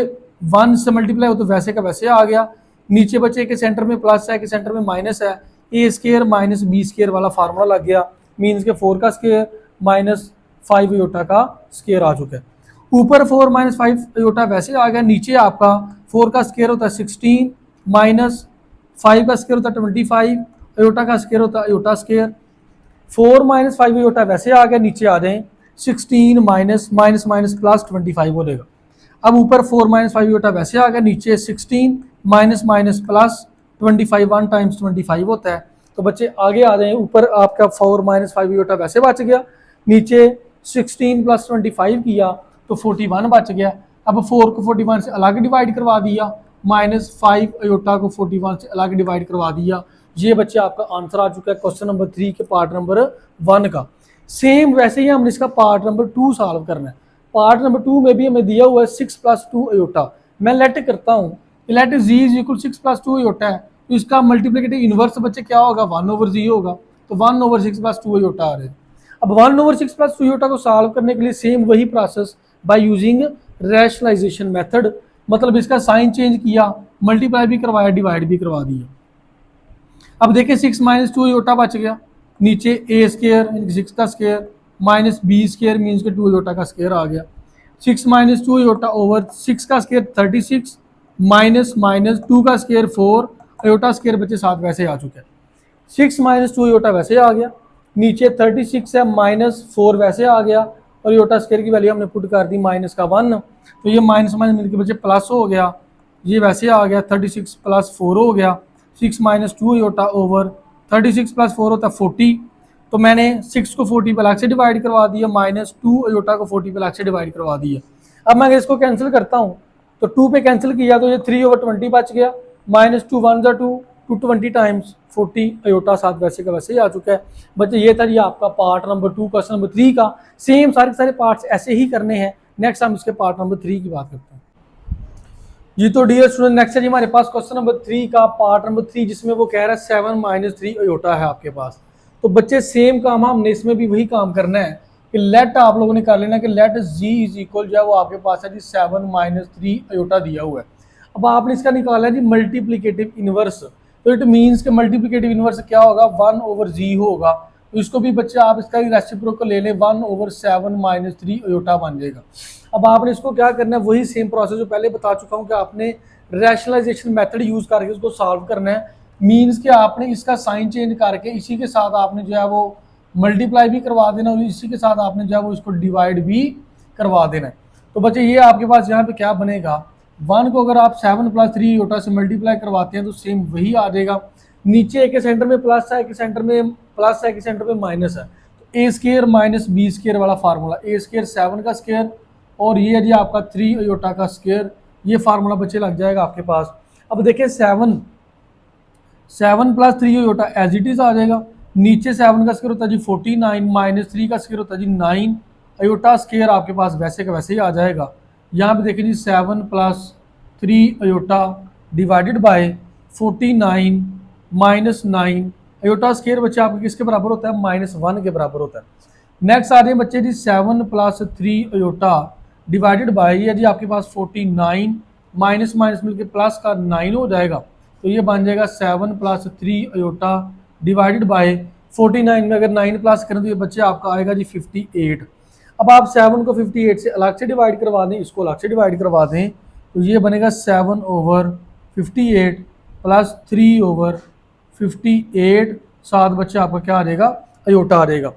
1 से मल्टीप्लाई हो तो वैसे का वैसे आ गया। नीचे बच्चे के सेंटर में प्लस है, के सेंटर में माइनस है, a² - b² वाला फार्मूला लग गया। मीन्स के 4 का स्क्वायर माइनस 5 अयोटा का स्क्वायर आ चुका है। ऊपर 4 - 5 अयोटा वैसे आ गया, नीचे आपका 4 का स्क्वायर होता है 16 माइनस 5 का स्क्वायर होता है 25, अयोटा का स्क्वायर होता है अयोटा स्क्वायर। 4 - 5 अयोटा वैसे आ गया, नीचे आ जाए 16 माइनस माइनस माइनस प्लस 25 हो जाएगा। अब ऊपर 4 - 5 अयोटा वैसे आ गया, नीचे 16 माइनस माइनस प्लस 25, 1 × 25 होता है। तो बच्चे आगे आ जाए, ऊपर आपका 4 - 5 अयोटा वैसे बच गया, नीचे 16 + 25 किया तो 41 बच गया। अब 4 को 41 से अलग डिवाइड करवा दिया, -5 अयोटा को 41 से अलग डिवाइड करवा दिया। ये बच्चे आपका आंसर आ चुका है क्वेश्चन नंबर 3 के पार्ट नंबर 1 का। सेम वैसे ही हमने इसका पार्ट नंबर 2 सॉल्व करना है। पार्ट नंबर 2 में भी हमें दिया हुआ है 6 + 2 अयोटा। मैं लेट करता हूँ, let ji is equal 6 + 2 iota है, तो इसका मल्टीप्लिकेटिव इनवर्स बच्चे क्या होगा 1/g होगा, तो 1/6 + 2 अयोटा आ रहे हैं। अब 1/6 + 2 अयोटा को सॉल्व करने के लिए सेम वही process by using rationalisation method, मतलब इसका साइन चेंज किया, मल्टीप्लाई भी करवाया, डिवाइड भी करवा दिया। अब देखिए 6 - 2 अयोटा बच गया, नीचे a² 6 का स्क्वायर माइनस b² मीन्स के 2 अयोटा का स्क्वायर आ गया। 6 - 2 अयोटा ओवर 6 का स्क्वायर 36 माइनस माइनस 2 का स्क्वायर 4 अयोटा स्क्वायर बच्चे साथ वैसे आ चुके हैं। 6 - 2 अयोटा वैसे आ गया, नीचे 36 है -4 वैसे आ गया, और अयोटा स्क्वायर की वैल्यू हमने पुट कर दी -1, तो ये माइनस माइनस मिलकर बच्चे प्लस हो गया, ये वैसे आ गया 36 + 4 हो गया। 6 - 2 अयोटा ओवर 36 + 4 होता है 40, तो मैंने 6 को 40 पे अलग से डिवाइड करवा दिया, -2 अयोटा को 40 पे अलग से डिवाइड करवा दिया। अब मैं इसको कैंसिल करता हूँ तो 2 पे कैंसिल किया तो ये 3/20 बच गया, -2 × 1 = 2, 220 टाइम्स 40 अयोटा साथ वैसे का वैसे ही आ चुका है। बच्चे ये था ये आपका पार्ट नंबर 2 क्वेश्चन नंबर 3 का। सेम सारे पार्ट्स ऐसे ही करने हैं। नेक्स्ट हम इसके पार्ट नंबर 3 की बात करते हैं। जी तो डियर स्टूडेंट, नेक्स्ट है जी हमारे पास क्वेश्चन नंबर 3 का पार्ट नंबर 3, जिसमें वो कह रहा है 7 - 3 अयोटा है आपके पास। तो बच्चे सेम काम हमने इसमें भी वही काम करना है कि लेट आप लोगों ने कर लेना कि लेट जी इज इक्वल जो है वो आपके पास है जी 7 - 3 अयोटा दिया हुआ है। अब आपने इसका निकाला है जी मल्टीप्लीकेटिव इनवर्स। तो इट मीन्स के मल्टीप्लीकेटिव इनवर्स क्या होगा, 1/g होगा। तो इसको भी बच्चे आप इसका रेसिप्रोकल ले लें, 1/7 - 3 अयोटा बन जाएगा। अब आपने इसको क्या करना है, वही सेम प्रोसेस जो पहले बता चुका हूँ कि आपने रैशनलाइजेशन मेथड यूज करके उसको सॉल्व करना है। मीन्स कि आपने इसका साइन चेंज करके इसी के साथ आपने जो है वो मल्टीप्लाई भी करवा देना और इसी के साथ आपने जो है वो इसको डिवाइड भी करवा देना है। तो बच्चे ये आपके पास यहाँ पे क्या बनेगा, 1 को अगर आप 7 + 3 अयोटा से मल्टीप्लाई करवाते हैं तो सेम वही आ जाएगा। नीचे एक के सेंटर में प्लस है, एक के सेंटर में प्लस है, एक के सेंटर में माइनस है। तो ए स्केयर माइनस बी स्केयर वाला फार्मूला, ए स्केयर 7 का स्केयर और ये है जी आपका 3 अयोटा का स्केयर, ये फार्मूला बच्चे लग जाएगा आपके पास। अब देखिए 7 + 3 अयोटा एज इट इज आ जाएगा। नीचे 7 का स्केयर होता है जी 49 माइनस 3 का स्केयर होता है जी 9 अयोटा स्केयर आपके पास वैसे का वैसे ही आ जाएगा। यहाँ पे देखिए जी 7 + 3 iota divided by 49 minus 9 iota square बच्चे आपके किसके बराबर होता है, -1 के बराबर होता है। नेक्स्ट आ रहे हैं बच्चे जी 7 + 3 अयोटा डिवाइडेड बाय, ये जी आपके पास 49 माइनस माइनस मिलकर प्लस का 9 हो जाएगा। तो ये बन जाएगा 7 + 3 अयोटा डिवाइडेड बाय 49 में अगर 9 प्लस करें तो ये बच्चे आपका आएगा जी 58। अब आप 7 को 58 से अलग से डिवाइड करवा दें, इसको अलग से डिवाइड करवा दें, तो ये बनेगा 7/58 + 3/58 साथ बच्चे आपका क्या आ जाएगा, अयोटा आ जाएगा।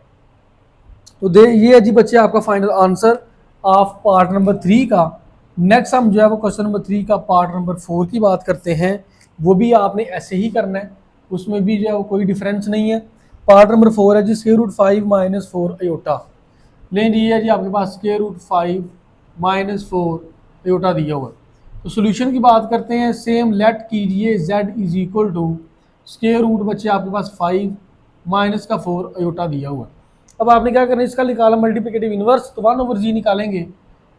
तो ये है जी बच्चे आपका final answer of part number 3 का। नेक्स्ट हम जो है वो क्वेश्चन नंबर 3 का पार्ट नंबर 4 की बात करते हैं। वो भी आपने ऐसे ही करना है, उसमें भी जो है वो कोई डिफरेंस नहीं है। पार्ट नंबर 4 है जी √5 - 4 अयोटा। लेकिन ये है जी आपके पास √5 - 4 अयोटा दिया हुआ है। तो सोल्यूशन की बात करते हैं, सेम लेट कीजिए z इज इक्वल टू √, बच्चे आपके पास 5 माइनस का 4 अयोटा दिया हुआ है। अब आपने क्या करना है, इसका निकाला मल्टीप्लिकेटिव इनवर्स, तो 1/g निकालेंगे।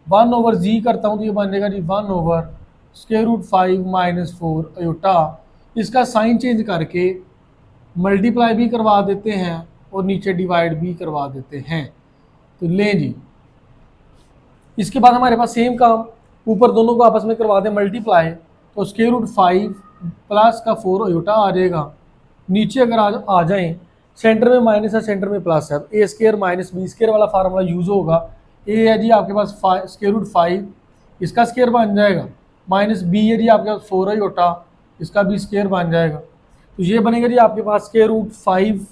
1/g करता हूँ तो ये बन जाएगा जी 1/√5 - 4 अयोटा। इसका साइन चेंज करके मल्टीप्लाई भी करवा देते हैं और नीचे डिवाइड भी करवा देते हैं। तो लें जी, इसके बाद हमारे पास सेम काम, ऊपर दोनों को आपस में करवा दें मल्टीप्लाई, तो √5 प्लस का 4 अयोटा आ जाएगा। नीचे अगर आ जाएं, सेंटर में माइनस है, सेंटर में प्लस है, तो ए स्केयर माइनस बी स्केयर वाला फार्मूला यूज होगा। ए है जी आपके पास √5, इसका स्केयर बन जाएगा, माइनस बी है जी आपके पास 4 अयोटा, इसका भी स्केयर बन जाएगा। तो ये बनेगा जी आपके पास √5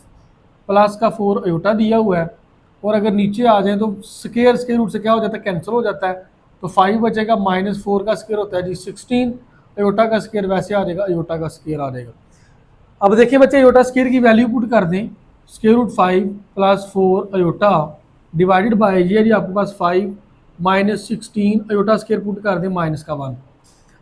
प्लस का 4 अयोटा दिया हुआ है। और अगर नीचे आ जाए तो स्केयर रूट से क्या हो जाता है, कैंसिल हो जाता है। तो 5 बचेगा, -4 का स्केयर होता है जी 16, अयोटा का स्केयर वैसे आ जाएगा, अयोटा का स्केयर आ जाएगा। अब देखिए बच्चे, अयोटा स्केयर की वैल्यू पुट कर दें, √5 + 4 अयोटा डिवाइडेड बाय, ये जी आपके पास 5 -16 अयोटा स्केयर पुट कर दें -1।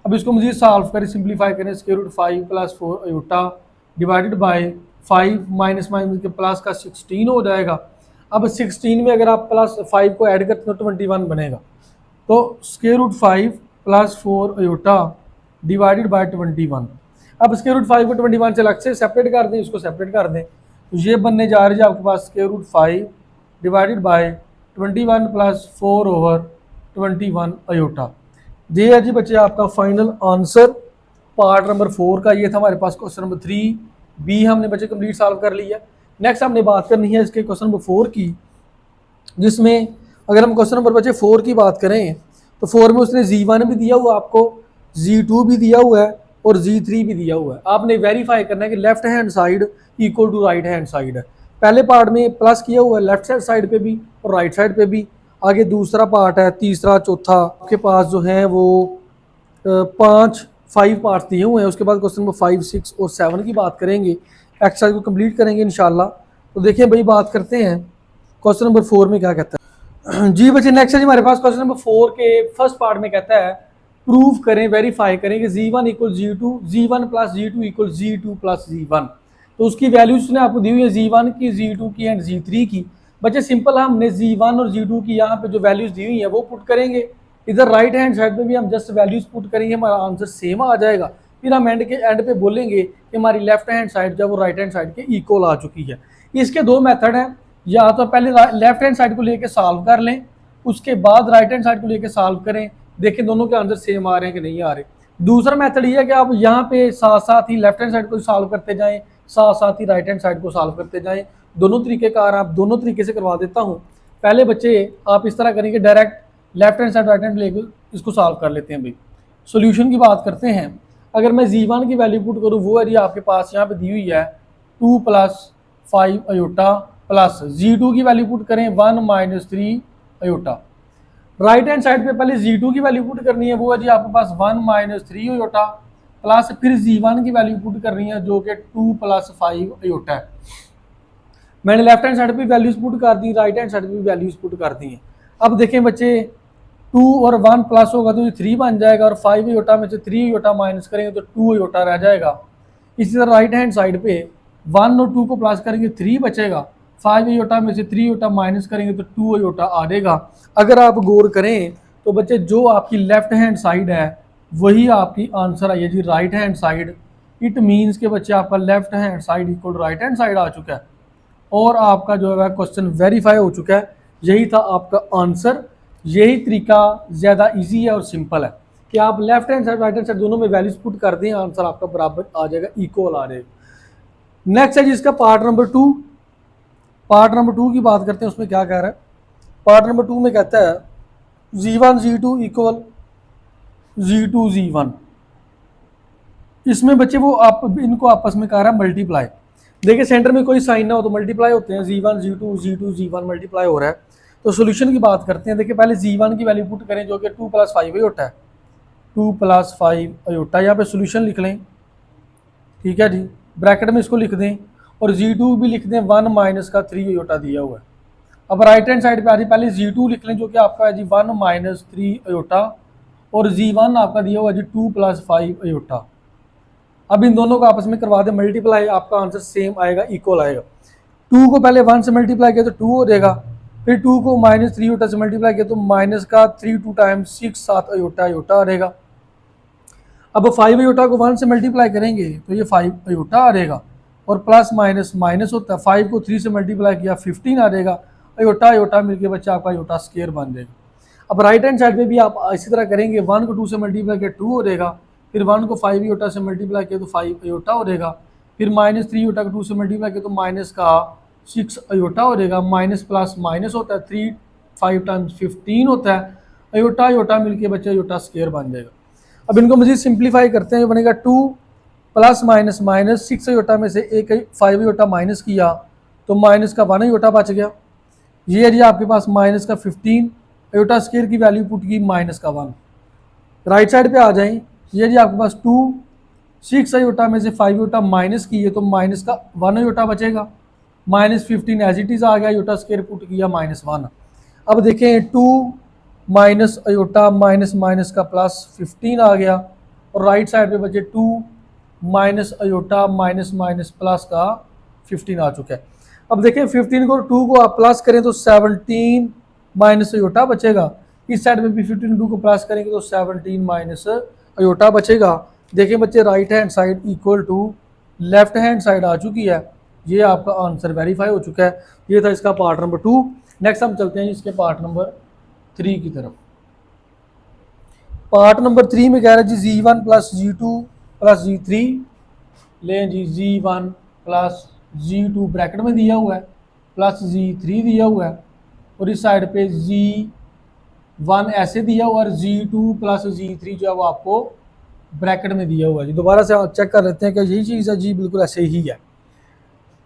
अब इसको मजीद सॉल्व करें, सिंप्लीफाई करें, √5 + 4 अयोटा डिवाइडेड बाय 5 माइनस के प्लस का 16 हो जाएगा। अब 16 में अगर आप +5 को ऐड करते हो तो 21 बनेगा। तो √5 + 4 अयोटा डिवाइडेड बाय 21। अब √5 को 21 से अलग से सेपरेट कर दें, इसको सेपरेट कर दें, तो ये बनने जा रही है आपके पास √5 डिवाइडेड बाय 21 + 4/21 अयोटा। ये है जी बच्चे आपका फाइनल आंसर पार्ट नंबर 4 का। ये था हमारे पास क्वेश्चन नंबर 3B, हमने बच्चे कंप्लीट सॉल्व कर लिया। नेक्स्ट हमने बात करनी है इसके क्वेश्चन नंबर 4 की, जिसमें अगर हम क्वेश्चन नंबर बच्चे 4 की बात करें तो 4 में उसने Z1 भी दिया हुआ, आपको Z2 भी दिया हुआ है और Z3 भी दिया हुआ है। आपने वेरीफाई करना है कि left hand side equal to right hand side है। पहले पार्ट में प्लस किया हुआ है लेफ्ट साइड पे भी और राइट साइड पे भी। आगे दूसरा पार्ट है, तीसरा, चौथा, आपके पास जो है वो 5 पार्ट्स दिए हुए हैं। उसके बाद क्वेश्चन नंबर 5, 6 और 7 की बात करेंगे, एक्सरसाइज को कंप्लीट करेंगे इंशाल्लाह। तो देखिए भाई, बात करते हैं क्वेश्चन नंबर 4 में क्या कहता है। जी बच्चे, नेक्स्ट है जी हमारे पास क्वेश्चन नंबर 4 के फर्स्ट पार्ट में कहता है प्रूव करें, वेरीफाई करें कि Z1 = Z2, Z1 + Z2 = Z2 + Z1। तो उसकी वैल्यूज उसने आपको दी हुई है, Z1 की, Z2 की एंड Z3 की। बच्चे सिंपल, हमने Z1 और Z2 की यहाँ पे जो वैल्यूज दी हुई है वो पुट करेंगे। इधर राइट हैंड साइड पे भी हम जस्ट वैल्यूज पुट करेंगे, हमारा आंसर सेम आ जाएगा। फिर हम एंड पे बोलेंगे कि हमारी लेफ्ट हैंड साइड जो है वो राइट हैंड साइड के इक्वल आ चुकी है। इसके दो मेथड हैं, या तो पहले लेफ्ट हैंड साइड को लेके सॉल्व कर लें, उसके बाद राइट हैंड साइड को लेके सॉल्व करें, देखें दोनों के आंसर सेम आ रहे हैं कि नहीं आ रहे। दूसरा मेथड ये है कि आप यहाँ पे साथ साथ ही लेफ्ट हैंड साइड को सॉल्व करते जाएं, साथ साथ ही राइट हैंड साइड को सॉल्व करते जाएं। दोनों तरीके कार आप दोनों तरीके से करवा देता हूँ। पहले बच्चे आप इस तरह करेंगे, direct left hand side right hand लेके इसको सॉल्व कर लेते हैं। भाई सोल्यूशन की बात करते हैं। अगर मैं z1 की वैल्यू पुट करूँ, वो एरिया आपके पास यहाँ पे दी हुई है 2 + 5 अयोटा, प्लस z2 की वैल्यू पुट करें 1 - 3 अयोटा। राइट हैंड साइड पे पहले z2 की वैल्यू पुट करनी है, वो है जी आपके पास 1 - 3 अयोटा, प्लस फिर z1 की वैल्यू पुट करनी है जो कि 2 + 5 अयोटा है। मैंने लेफ्ट हैंड साइड पे वैल्यूज पुट कर दी, राइट हैंड साइड पे वैल्यूज पुट कर दी हैं। अब देखें बच्चे 2 और 1 प्लस होगा तो ये 3 बन जाएगा, और 5 अयोटा में से 3 अयोटा माइनस करेंगे तो 2 अयोटा रह जाएगा। इसी तरह राइट हैंड साइड पे 1 और 2 को प्लस करेंगे 3 बचेगा, 5 अयोटा में से 3 अयोटा माइनस करेंगे तो 2 अयोटा आ जाएगा। अगर आप गौर करें तो बच्चे जो आपकी लेफ्ट हैंड साइड है वही आपकी आंसर आई है जी, right hand side. It means के बच्चे आपका left hand side equal right hand side आ चुका है, और आपका जो है क्वेश्चन वेरीफाई हो चुका है। यही था आपका आंसर। यही तरीका ज़्यादा इजी है और सिंपल है कि आप left hand side right hand side दोनों में वैल्यूज पुट कर दें, आंसर आपका बराबर आ जाएगा, इक्वल आ जाएगा। नेक्स्ट है जिसका पार्ट नंबर 2। पार्ट नंबर 2 की बात करते हैं, उसमें क्या कह रहा है। पार्ट नंबर 2 में कहता है z1 z2 equal z2 z1। इसमें बच्चे वो आप इनको आपस में कह रहा है मल्टीप्लाई। देखिए सेंटर में कोई साइन ना हो तो मल्टीप्लाई होते हैं, z1 z2 z1 मल्टीप्लाई हो रहा है। तो सोल्यूशन की बात करते हैं। देखिए पहले z1 की वैल्यू पुट करें जो कि 2 + 5 अयोटा है, 2 + 5 अयोटा। यहाँ पे सोल्यूशन लिख लें, ठीक है जी, ब्रैकेट में इसको लिख दें, और z2 भी लिख दें 1 - 3 अयोटा दिया हुआ है। अब राइट हैंड साइड पे आ रही, पहले z2 लिख लें जो कि आपका है जी 1 - 3 अयोटा, और z1 आपका दिया हुआ है जी 2 + 5 अयोटा। अब इन दोनों को आपस में करवा दें मल्टीप्लाई, आपका आंसर सेम आएगा, इक्वल आएगा। 2 को पहले 1 से मल्टीप्लाई किया तो 2 हो जाएगा, फिर 2 को -3 अयोटा से मल्टीप्लाई किया तो -3 2 टाइम्स 6 7 अयोटा अयोटा आ रहेगा। अब 5 अयोटा को 1 से मल्टीप्लाई करेंगे तो ये 5 अयोटा आ रहेगा, और प्लस माइनस माइनस होता है, 5 को 3 से मल्टीप्लाई किया 15 आ रहेगा, अयोटा अयोटा मिलके बच्चा आपका अयोटा स्क्वायर बन जाएगा। अब राइट हैंड साइड पे भी आप इसी तरह करेंगे, 1 को 2 से मल्टीप्लाई किया 2 हो जाएगा, फिर 1 को 5 अयोटा से मल्टीप्लाई किया तो 5 अयोटा हो जाएगा, फिर -3 अयोटा को 2 से मल्टीप्लाई किया तो -6 अयोटा हो जाएगा। माइनस प्लस माइनस होता है, 3 5 टाइम्स 15 होता है, अयोटा अयोटा मिलके बच्चा अयोटा स्क्वायर बन जाएगा। अब इनको मजीद सिंप्लीफाई करते हैं, ये बनेगा 2 प्लस माइनस माइनस 6 अयोटा में से एक 5 अयोटा माइनस किया तो माइनस का 1 अयोटा बच गया। ये है जी आपके पास माइनस का 15, अयोटा स्क्वायर की वैल्यू पुट की माइनस का 1। राइट साइड पे आ जाएं, ये जी आपके पास 2 6 अयोटा में से 5 अयोटा माइनस किए तो माइनस का 1 अयोटा बचेगा, -15 एज इट इज़ आ गया, अयोटा स्क्वायर पुट किया -1। अब देखें 2 माइनस अयोटा माइनस माइनस का +15 आ गया, और राइट साइड पे बचे 2 minus aorta minus minus plus का 15 आ चुका है। अब देखें 15 को 2 को आप प्लस करें तो 17 माइनस अयोटा बचेगा, इस साइड में भी 15 2 को प्लस करेंगे तो 17 माइनस अयोटा बचेगा। देखिए बच्चे right hand side equal to left hand side आ चुकी है, ये आपका आंसर वेरीफाई हो चुका है। ये था इसका पार्ट नंबर 2। नेक्स्ट हम चलते हैं इसके पार्ट नंबर 3 की तरफ। पार्ट नंबर 3 में कह रहा है जी z1 + z2 + z3 लें जी, z1 + z2 ब्रैकेट में दिया हुआ है प्लस z3 दिया हुआ है, और इस साइड पे z1 ऐसे दिया हुआ है, और z2 + z3 जो है वो आपको ब्रैकेट में दिया हुआ है जी। दोबारा से चेक कर लेते हैं कि यही चीज़ है जी, बिल्कुल ऐसे ही है।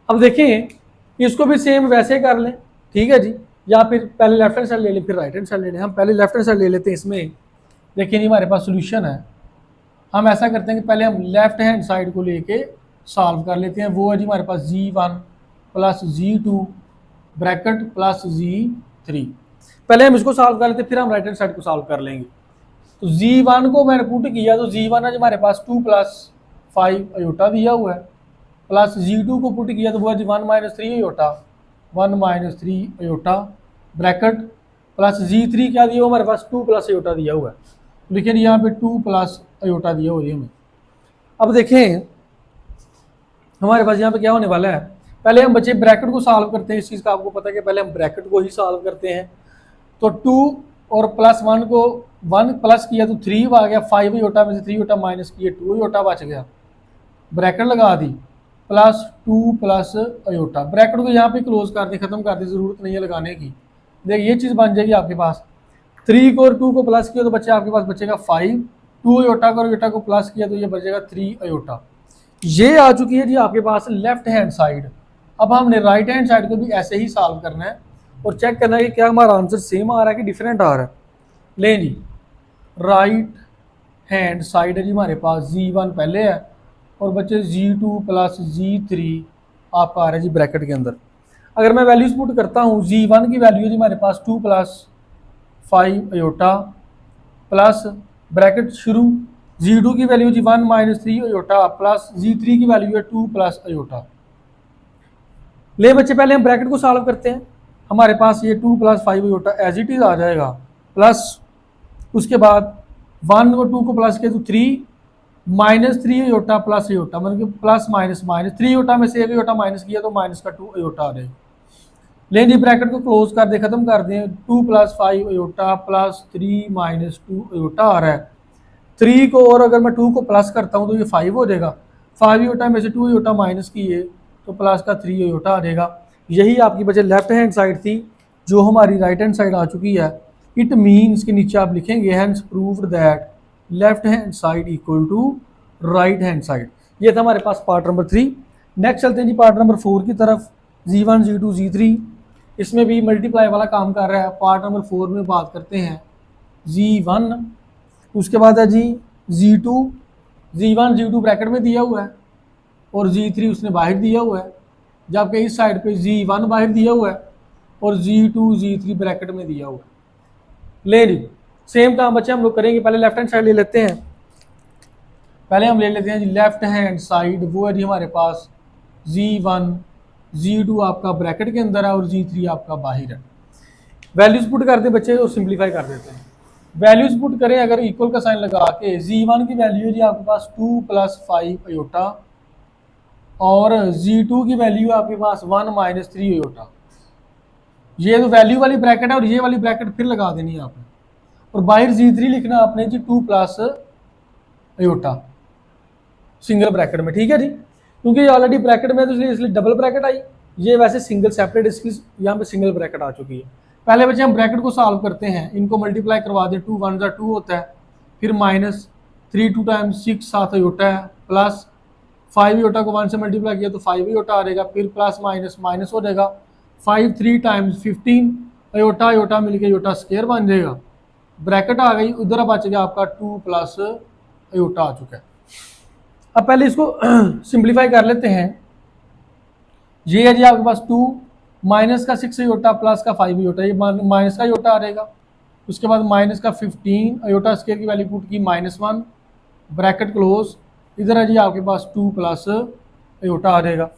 अब देखें इसको भी सेम वैसे कर लें, ठीक है जी, या फिर पहले लेफ्ट हैंड साइड ले लें फिर राइट हैंड साइड ले लें। हम पहले लेफ्ट हैंड साइड ले लेते हैं। इसमें देखिए नहीं हमारे पास सोल्यूशन है, हम ऐसा करते हैं कि पहले हम लेफ्ट हैंड साइड को लेके सॉल्व कर लेते हैं। वो है जी हमारे पास z1 + z2 bracket plus z3। पहले हम इसको सॉल्व कर लेते हैं, फिर हम राइट हैंड साइड को सॉल्व कर लेंगे। तो z1 को मैंने पुट किया तो z1 है हमारे पास 2 + 5 अयोटा दिया हुआ है, प्लस z2 को पुट किया तो वो है 1 - 3 aorta, 1 - 3 aorta bracket plus Z3 क्या दिया हुआ हमारे पास 2 प्लस अयोटा दिया हुआ है। देखिए यहाँ पे 2 प्लस अयोटा दिया हुआ है हमें। अब देखें हमारे पास यहाँ पे क्या होने वाला है, पहले हम बच्चे ब्रैकेट को सॉल्व करते हैं। इस चीज़ का आपको पता है कि पहले हम ब्रैकेट को ही सॉल्व करते हैं। तो 2 और प्लस 1 को 1 प्लस किया तो 3 आ गया, 5 अयोटा में से 3 अयोटा माइनस किए 2 अयोटा बच गया, ब्रैकेट लगा दी, प्लस 2 प्लस अयोटा। ब्रैकेट को यहाँ पे क्लोज कर दे, खत्म कर दे, जरूरत नहीं है लगाने की। देखिए ये चीज़ बन जाएगी आपके पास। 3 को और 2 को प्लस किया तो बच्चे आपके पास बचेगा 5, 2 अयोटा को और अयोटा को प्लस किया तो ये बचेगा 3 अयोटा। ये आ चुकी है जी आपके पास लेफ्ट हैंड साइड। अब हमने राइट हैंड साइड को भी ऐसे ही सॉल्व करना है और चेक करना है कि क्या हमारा आंसर सेम आ रहा है कि डिफरेंट आ रहा है। लें जी, राइट हैंड साइड है जी हमारे पास, Z1 पहले है और बच्चे Z2 प्लस Z3 आपका आ रहा है जी ब्रैकेट के अंदर। अगर मैं वैल्यूज पुट करता हूँ, Z1 की वैल्यू है जी हमारे पास 2 प्लस 5 अयोटा प्लस ब्रैकेट शुरू, Z2 की वैल्यू जी 1 माइनस 3 अयोटा प्लस Z3 की वैल्यू है 2 प्लस अयोटा। ले बच्चे पहले हम ब्रैकेट को सॉल्व करते हैं। हमारे पास ये 2 plus 5 iota as it is आ जाएगा, प्लस उसके बाद 1 को 2 को प्लस किया तो 3 माइनस 3 अयोटा प्लस अयोटा, मतलब कि प्लस माइनस माइनस 3 अयोटा में से 1 अयोटा माइनस किया तो माइनस का 2 अयोटा आ जाएगा। लेकिन जी ब्रैकेट को क्लोज कर दे, खत्म कर दें, 2 plus 5 iota plus 3 minus 2 iota आ रहा है। 3 को और अगर मैं 2 को प्लस करता हूँ तो ये 5 हो जाएगा, 5 अयोटा में से 2 अयोटा माइनस किए तो प्लस का 3 अयोटा आ जाएगा। यही आपकी बचे लेफ्ट हैंड साइड थी जो हमारी राइट हैंड साइड आ चुकी है। इट मीन्स के नीचे आप लिखेंगे hence proved that left hand side equal to right hand side. ये था हमारे पास पार्ट नंबर 3। नेक्स्ट चलते हैं जी पार्ट नंबर 4 की तरफ। Z1 Z2 Z3 इसमें भी मल्टीप्लाई वाला काम कर रहा है। पार्ट नंबर 4 में बात करते हैं Z1, उसके बाद है जी Z2, Z1 Z2 ब्रैकेट में दिया हुआ है और Z3 उसने बाहर दिया हुआ है, जबकि इस साइड पे Z1 बाहर दिया हुआ है और Z2 Z3 ब्रैकेट में दिया हुआ है। ले जी सेम काम बच्चे हम लोग करेंगे। पहले लेफ्ट हैंड साइड ले लेते हैं, पहले हम ले लेते हैं जी लेफ्ट हैंड साइड, वो है जी हमारे पास Z1 Z2 आपका ब्रैकेट के अंदर है और Z3 आपका बाहर है। वैल्यूज पुट करते बच्चे और सिंप्लीफाई कर देते हैं। वैल्यूज पुट करें अगर इक्वल का साइन लगा के, Z1 की वैल्यू है जी आपके पास 2 प्लस 5 अयोटा और Z2 की वैल्यू है आपके पास 1 माइनस 3 अयोटा। ये तो वैल्यू वाली ब्रैकेट है और ये वाली ब्रैकेट फिर लगा देनी है आपने, और बाहर Z3 लिखना आपने जी 2 प्लस अयोटा सिंगल ब्रैकेट में, ठीक है जी, क्योंकि ये ऑलरेडी ब्रैकेट में तो इसलिए डबल ब्रैकेट आई, ये वैसे सिंगल सेपरेट इसकी यहाँ पे सिंगल ब्रैकेट आ चुकी है। पहले बच्चे हम ब्रैकेट को सॉल्व करते हैं, इनको मल्टीप्लाई करवा दें, 2 1 2 होता है, फिर माइनस 3 2 टाइम्स 6 7 अयोटा है, प्लस 5 अयोटा को 1 से मल्टीप्लाई किया तो 5 अयोटा आ जाएगा, फिर प्लस माइनस माइनस हो जाएगा, 5 3 टाइम्स 15 अयोटा अयोटा मिलकर अयोटा स्क्वायर बन जाएगा, ब्रैकेट आ गई, उधर बच गया आपका 2 प्लस अयोटा आ चुका है। अब पहले इसको सिंप्लीफाई कर लेते हैं। ये है जी आपके पास 2 माइनस का 6 अयोटा प्लस का 5 अयोटा, ये माइनस का अयोटा आ जाएगा, उसके बाद माइनस का 15 अयोटा स्क्वायर की वैल्यू पुट की -1 ब्रैकेट क्लोज, इधर है जी आपके पास 2 प्लस अयोटा आ जाएगा।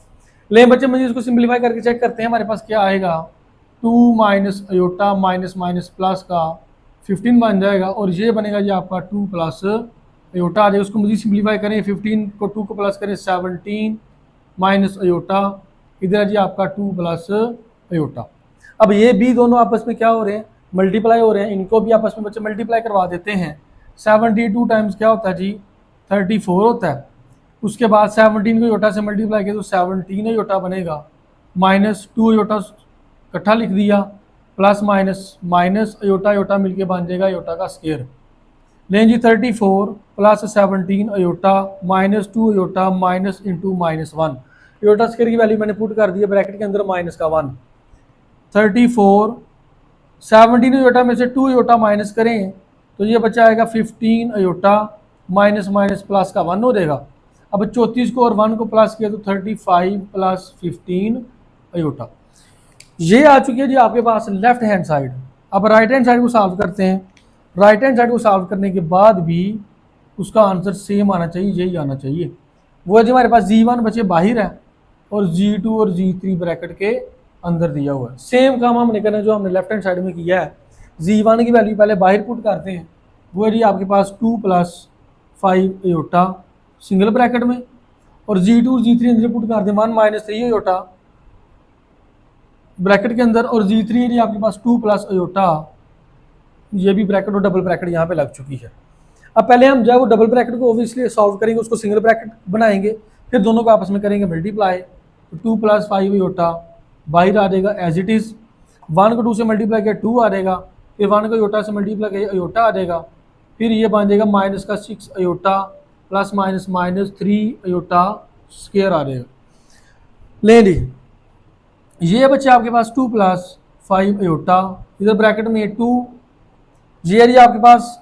ले बच्चे मुझे इसको सिंप्लीफाई करके चेक करते हैं हमारे पास क्या आएगा, 2 minus aorta minus minus plus का 15 बन जाएगा और ये बनेगा जी आपका 2 प्लस अयोटा आ जाएगा। उसको मुझे सिंप्लीफाई करें, 15 को 2 को प्लस करें 17 माइनस अयोटा, इधर है जी आपका 2 प्लस अयोटा। अब ये भी दोनों आपस में क्या हो रहे हैं, मल्टीप्लाई हो रहे हैं, इनको भी आपस में बच्चे मल्टीप्लाई करवा देते हैं। 72 टाइम्स क्या होता है जी 34 होता है, उसके बाद 17 को अयोटा से मल्टीप्लाई किया तो 17 अयोटा बनेगा, माइनस 2 अयोटा इकट्ठा लिख दिया, plus minus minus iota iota मिलके बन जाएगा अयोटा का स्क्वायर। लें जी 34 plus 17 iota minus 2 iota minus into -1, iota square की वैल्यू मैंने पुट कर दी है ब्रैकेट के अंदर माइनस का 1। 34 17 अयोटा में से 2 अयोटा माइनस करें तो ये बचा आएगा 15 अयोटा माइनस माइनस प्लस का 1 हो जाएगा। अब 34 को और 1 को प्लस किया तो 35 प्लस 15 अयोटा। ये आ चुकी है जी आपके पास लेफ्ट हैंड साइड। अब राइट हैंड साइड को सॉल्व करते हैं। राइट हैंड साइड को सॉल्व करने के बाद भी उसका आंसर सेम आना चाहिए, यही आना चाहिए। वो है जी हमारे पास Z1 बचे बाहर है और Z2 और Z3 ब्रैकेट के अंदर दिया हुआ है। सेम काम हमने करना जो हमने लेफ्ट हैंड साइड में किया है। z1 की वैल्यू पहले बाहर पुट करते हैं, वो है जी आपके पास 2 + 5 अयोटा सिंगल ब्रैकेट में, और z2 z3 अंदर पुट करते हैं 1 - 3 अयोटा ब्रैकेट के अंदर, और z3 है जी आपके पास 2 + अयोटा, ये भी ब्रैकेट और डबल ब्रैकेट यहाँ पे लग चुकी है। अब पहले हम जो है वो डबल ब्रैकेट को ओबियसली सॉल्व करेंगे, उसको सिंगल ब्रैकेट बनाएंगे, फिर दोनों को आपस में करेंगे मल्टीप्लाई, तो 2 + 5 अयोटा बाहर आ जाएगा एज इट इज़, 1 को 2 से मल्टीप्लाई किया 2 आ जाएगा, फिर 1 को अयोटा से मल्टीप्लाई किया अयोटा आ जाएगा, फिर ये बन जाएगा -6 अयोटा ±-3 अयोटा स्क्वायर आ जाएगा। ले ली, ये बच्चे आपके पास 2 + 5 अयोटा, इधर ब्रैकेट में 2, ये है जी आपके पास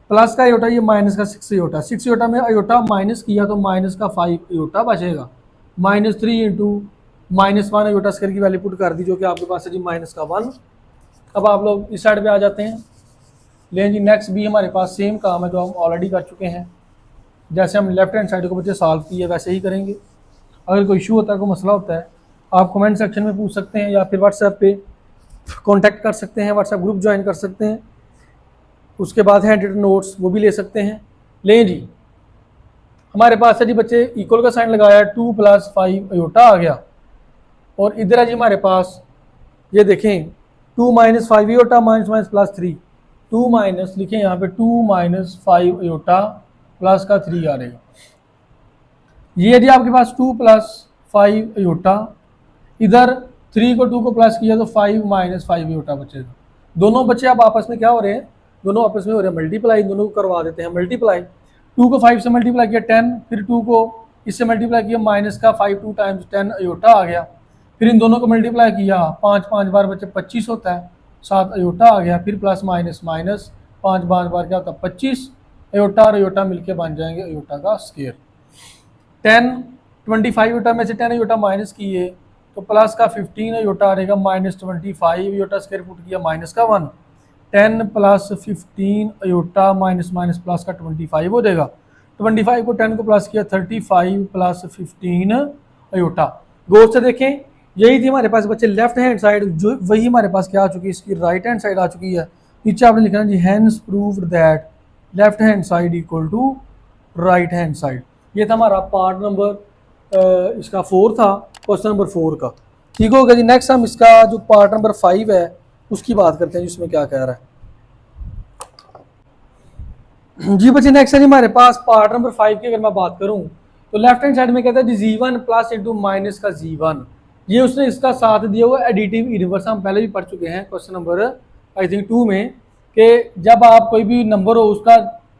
प्लस का अयोटा, ये -6 अयोटा, 6 अयोटा में अयोटा माइनस किया तो -5 अयोटा बचेगा, -3 × -1 अयोटा स्क्वायर की वैल्यू पुट कर दी, जो कि आपके पास है जी -1। अब आप लोग इस साइड पे आ जाते हैं। लेकिन जी नेक्स्ट भी हमारे पास सेम काम है जो हम ऑलरेडी कर चुके हैं, जैसे हम लेफ्ट हैंड साइड को बच्चे सॉल्व किए वैसे ही करेंगे। अगर कोई इशू होता है, कोई मसला होता है, आप कमेंट सेक्शन में पूछ सकते हैं, या फिर व्हाट्सएप पे कांटेक्ट कर सकते हैं, व्हाट्सएप ग्रुप ज्वाइन कर सकते हैं, उसके बाद हैंड रिटन नोट्स वो भी ले सकते हैं। लें जी, हमारे पास है जी बच्चे इक्वल का साइन लगाया, 2 + 5 अयोटा आ गया, और इधर है जी हमारे पास ये देखें 2 - 5 अयोटा -+3, 2 माइनस लिखें यहाँ पे 2 - 5 अयोटा प्लस का 3 आ रहेगा। ये है जी आपके पास 2 + 5 अयोटा, इधर 3 को 2 को प्लस किया तो 5 - 5 अयोटा बचेगा। दोनों बच्चे अब आपस में क्या हो रहे हैं, दोनों आपस में हो रहे हैं मल्टीप्लाई, दोनों को करवा देते हैं मल्टीप्लाई। 2 को 5 से मल्टीप्लाई किया 10, फिर 2 को इससे मल्टीप्लाई किया -5 2 × 10 अयोटा आ गया, फिर इन दोनों को मल्टीप्लाई किया 5 बार बच्चे 25 होता है, 7 अयोटा आ गया, फिर प्लस माइनस 5 बार क्या होता है 25 अयोटा, और अयोटा मिलके बन जाएंगे अयोटा का स्क्वायर। 25 अयोटा में से 10 अयोटा माइनस किए तो प्लस का 15 अयोटा आ रहेगा, -25 अयोटा स्क्वायर पुट किया -1, 10 + 15 अयोटा माइनस प्लस का 25 हो जाएगा। 25 को 10 को प्लस किया 35 + 15 अयोटा। गौर से देखें, यही थी हमारे पास बच्चे लेफ्ट हैंड साइड, जो वही हमारे पास क्या आ चुकी है, इसकी राइट हैंड साइड आ चुकी है। नीचे आपने लिखना जी hence proved that left hand side equal to right hand side. ये था हमारा पार्ट नंबर इसका 4 था, क्वेश्चन नंबर 4 का। ठीक हो गया जी। नेक्स्ट हम इसका जो पार्ट नंबर 5 है उसकी बात करते हैं, जिसमें क्या कह रहा है जी बच्चे। नेक्स्ट है जी हमारे पास पार्ट नंबर 5 की अगर मैं बात करूं तो लेफ्ट हैंड साइड में कहता है जी z1 प्लस इंटू माइनस का z1, ये उसने इसका साथ दिया हुआ एडिटिव इनवर्स। हम पहले भी पढ़ चुके हैं क्वेश्चन नंबर आई थिंक 2 में, कि जब आप कोई भी नंबर हो उसका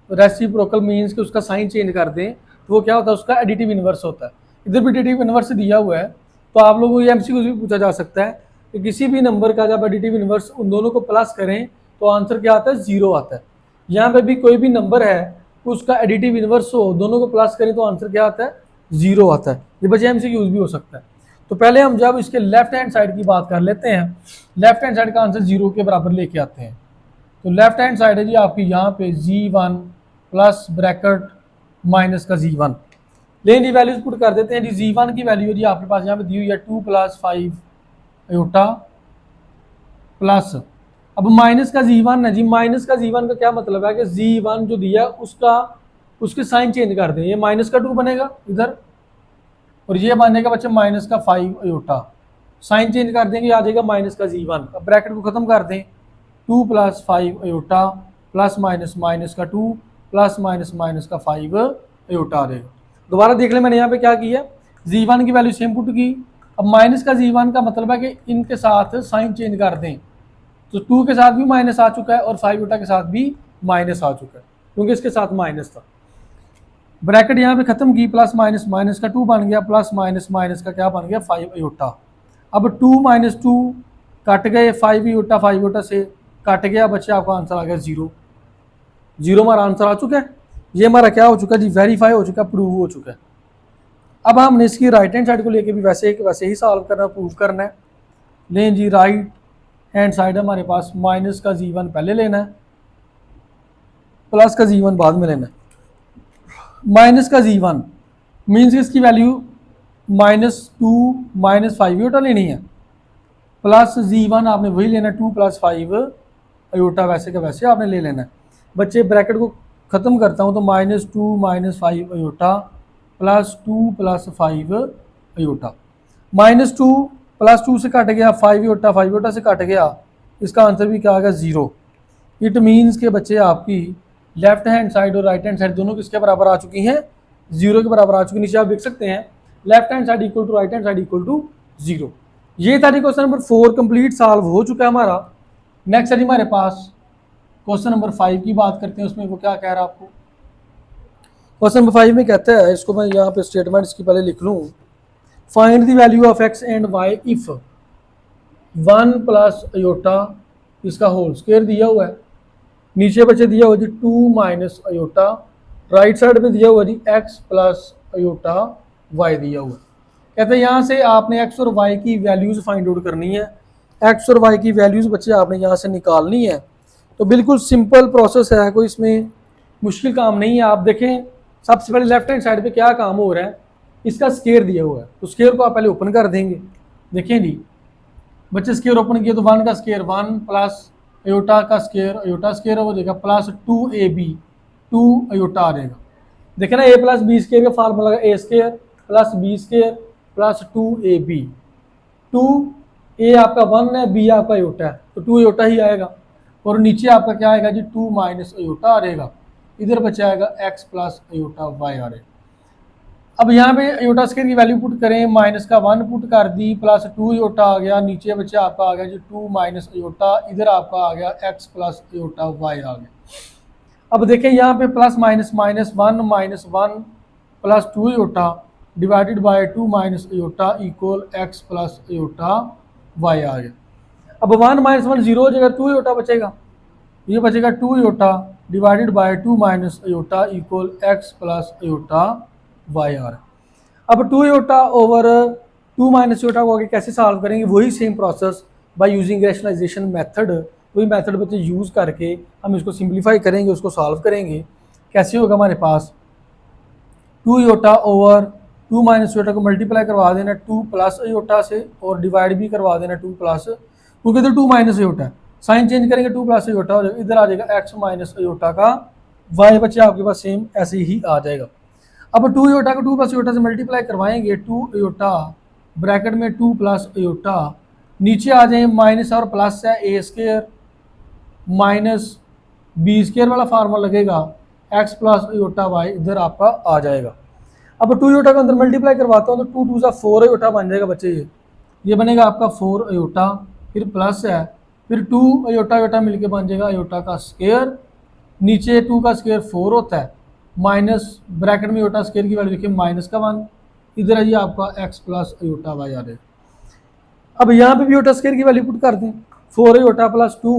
रेसिप्रोकल मीन्स कि उसका साइन चेंज कर दें तो वो क्या होता है, उसका एडिटिव इनवर्स होता है। इधर भी एडिटिव इनवर्स दिया हुआ है, तो आप लोगों को ये एमसीक्यू भी पूछा जा सकता है कि किसी भी नंबर का जब एडिटिव इनवर्स उन दोनों को प्लस करें तो आंसर क्या आता है, 0 आता है। यहाँ पे भी कोई भी नंबर है उसका एडिटिव इनवर्स हो, दोनों को प्लस करें तो आंसर क्या आता है, 0 आता है। ये बच्चे एमसीक्यूज भी हो सकता है। तो पहले हम जब इसके लेफ्ट हैंड साइड की बात कर लेते हैं, लेफ्ट हैंड साइड का आंसर 0 के बराबर लेके आते हैं। तो लेफ्ट हैंड साइड है जी आपकी यहाँ पे z1 प्लस ब्रैकेट माइनस का z1, लेकिन ये वैल्यूज पुट कर देते हैं जी। z1 की वैल्यू जी आपके पास यहाँ पे दी हुई है 2 + 5 अयोटा प्लस, अब माइनस का z1 है जी। माइनस का z1 का क्या मतलब है कि z1 जो दिया उसका उसके साइन चेंज कर दें, ये माइनस का 2 बनेगा इधर, और ये बनेगा बच्चे माइनस का 5 अयोटा। साइन चेंज कर देंगे, आ जाएगा माइनस का z1। अब ब्रैकेट को खत्म कर दें, 2 + 5 अयोटा प्लस माइनस का 2 प्लस माइनस का 5 अयोटा आ जाएगा। दोबारा देख लें, मैंने यहाँ पे क्या किया, z1 की वैल्यू सेम पुट की। अब माइनस का z1 का मतलब है कि इनके साथ साइन चेंज कर दें, तो 2 के साथ भी माइनस आ चुका है और 5 अयोटा के साथ भी माइनस आ चुका है, क्योंकि इसके साथ माइनस था। ब्रैकेट यहाँ पे खत्म की, प्लस माइनस का 2 बन गया, प्लस माइनस का क्या बन गया, 5 अयोटा। अब 2 - 2 कट गए, 5 अयोटा से कट गया, बच्चे आपका आंसर आ गया 0। 0 हमारा आंसर आ चुका है। ये हमारा क्या हो चुका है जी, वेरीफाई हो चुका है, प्रूव हो चुका है। अब हमने इसकी राइट हैंड साइड को लेके भी वैसे ही सॉल्व करना, प्रूव करना है। लें जी, राइट हैंड साइड हमारे पास माइनस का z1 पहले लेना है, प्लस का z1 बाद में लेना है। माइनस का z1 मीन्स इसकी वैल्यू -2 - 5 अयोटा लेनी है, प्लस z1 आपने वही लेना है 2 + 5 अयोटा वैसे का वैसे आपने ले लेना है। बच्चे ब्रैकेट को ख़त्म करता हूँ तो -2 -5 अयोटा +2 +5 अयोटा। -2 +2 से कट गया 5 अयोटा, 5 अयोटा से कट गया, इसका आंसर भी क्या आ गया 0। इट मीन्स के बच्चे आपकी लेफ्ट हैंड साइड और राइट हैंड साइड दोनों किसके बराबर आ चुकी हैं, 0 के बराबर आ चुकी। नीचे आप देख सकते हैं left hand side equal to right hand side equal to 0। ये था जी क्वेश्चन नंबर 4 कंप्लीट सॉल्व हो चुका है हमारा। नेक्स्ट है जी हमारे पास क्वेश्चन नंबर 5 की बात करते हैं, उसमें वो क्या कह रहा है आपको। क्वेश्चन नंबर 5 में कहता है, इसको मैं यहाँ पे स्टेटमेंट इसकी पहले लिख लूँ, find the value of x and y if 1 plus iota इसका होल स्क्वायर दिया हुआ है, नीचे बच्चे दिया हुआ जी 2 माइनस अयोटा, राइट साइड पे दिया हुआ जी x प्लस अयोटा y दिया हुआ है। कहते हैं यहाँ से आपने x और y की वैल्यूज़ फाइंड आउट करनी है। x और y की वैल्यूज़ बच्चे आपने यहाँ से निकालनी है। तो बिल्कुल सिंपल प्रोसेस है, कोई इसमें मुश्किल काम नहीं है। आप देखें सबसे पहले लेफ्ट हैंड साइड पे क्या काम हो रहा है, इसका स्केयर दिया हुआ है, तो स्केयर को आप पहले ओपन कर देंगे। देखें जी बच्चे स्केयर ओपन किया तो 1 का स्केयर 1 प्लस अयोटा का स्केयर अयोटा स्केयर हो जाएगा प्लस 2ab 2 अयोटा आ जाएगा। देखें ना a प्लस बी स्केयर का फार्मूला लगा a square plus b square plus 2ab। 2a आपका 1 है, b आपका अयोटा है, तो 2 अयोटा ही आएगा। और नीचे आपका क्या आएगा जी 2 माइनस अयोटा आ जाएगा, इधर बचा आएगा x प्लस अयोटा y आ रहेगा। अब यहाँ पे अयोटा स्केयर की वैल्यू पुट करें, माइनस का 1 पुट कर दी प्लस 2 अयोटा आ गया, नीचे बच्चे आपका आ गया जी 2 माइनस अयोटा, इधर आपका आ गया x प्लस अयोटा y आ गया। अब देखें यहाँ पे plus minus -1 plus 2 iota divided by 2 minus iota equal x plus iota y आ गया। अब 1 माइनस 1 0 हो जाएगा, 2 अयोटा बचेगा, ये बचेगा 2 iota divided by 2 minus iota equal x plus iota y आ रहा है। अब 2 अयोटा ओवर 2 माइनस अयोटा को आगे कैसे सॉल्व करेंगे, वही same process by using rationalisation method, वही मेथड बच्चे यूज़ करके हम इसको सिंप्लीफाई करेंगे, उसको सॉल्व करेंगे। कैसे होगा हमारे पास 2 अयोटा ओवर 2 माइनस अयोटा को मल्टीप्लाई करवा देना 2 प्लस अयोटा से और डिवाइड भी करवा देना 2 प्लस, क्योंकि इधर 2 माइनस अयोटा है, साइन चेंज करेंगे 2 प्लस अयोटा हो जाएगा, इधर आ जाएगा x माइनस अयोटा का y बच्चे आपके पास सेम ऐसे ही आ जाएगा। अब 2 अयोटा को 2 प्लस अयोटा से मल्टीप्लाई करवाएंगे, 2 अयोटा ब्रैकेट में 2 प्लस अयोटा, नीचे आ जाए माइनस और प्लस है a square minus b square वाला फार्मूला लगेगा, x प्लस अयोटा y इधर आपका आ जाएगा। अब 2 अयोटा को अंदर मल्टीप्लाई करवाता हूँ तो 2 2 4 अयोटा बन जाएगा बच्चे, ये बनेगा आपका 4 अयोटा, फिर प्लस है, फिर 2 अयोटा अयोटा मिलके बन जाएगा अयोटा का स्केयर, नीचे 2 का स्केयर 4 होता है, माइनस ब्रैकेट में अयोटा स्केयर की वैल्यू देखिए माइनस का 1, इधर है ये आपका x प्लस अयोटा y आ जाएगा। अब यहाँ पे भी अयोटा स्केयर की वैल्यू पुट कर दें, 4 अयोटा प्लस 2,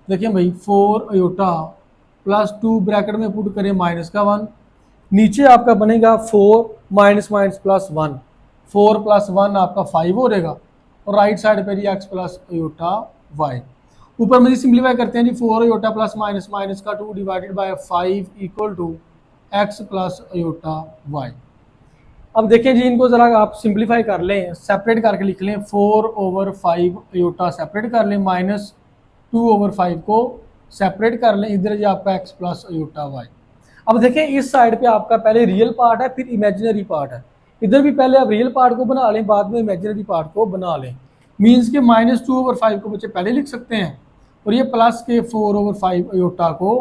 देखिए भाई 4 अयोटा प्लस 2 ब्रैकेट में पुट करें माइनस का 1, नीचे आपका बनेगा 4 माइनस माइनस प्लस 1, 4 प्लस 1 आपका 5 हो जाएगा, और राइट साइड पे जी x प्लस अयोटा y। ऊपर में सिंप्लीफाई करते हैं जी 4 अयोटा प्लस माइनस माइनस का 2 divided by 5 equal to x plus iota y। अब देखें जी इनको ज़रा आप सिंप्लीफाई कर लें, सेपरेट करके लिख लें, 4 ओवर 5 अयोटा सेपरेट कर लें, माइनस 2 ओवर 5 को सेपरेट कर लें, इधर जी आपका x प्लस अयोटा y। अब देखें इस साइड पे आपका पहले रियल पार्ट है फिर इमेजिनरी पार्ट है, इधर भी पहले आप रियल पार्ट को बना लें बाद में इमेजिनरी पार्ट को बना लें, मीन्स के -2 ओवर 5 को बच्चे पहले लिख सकते हैं और ये प्लस के 4 ओवर 5 अयोटा को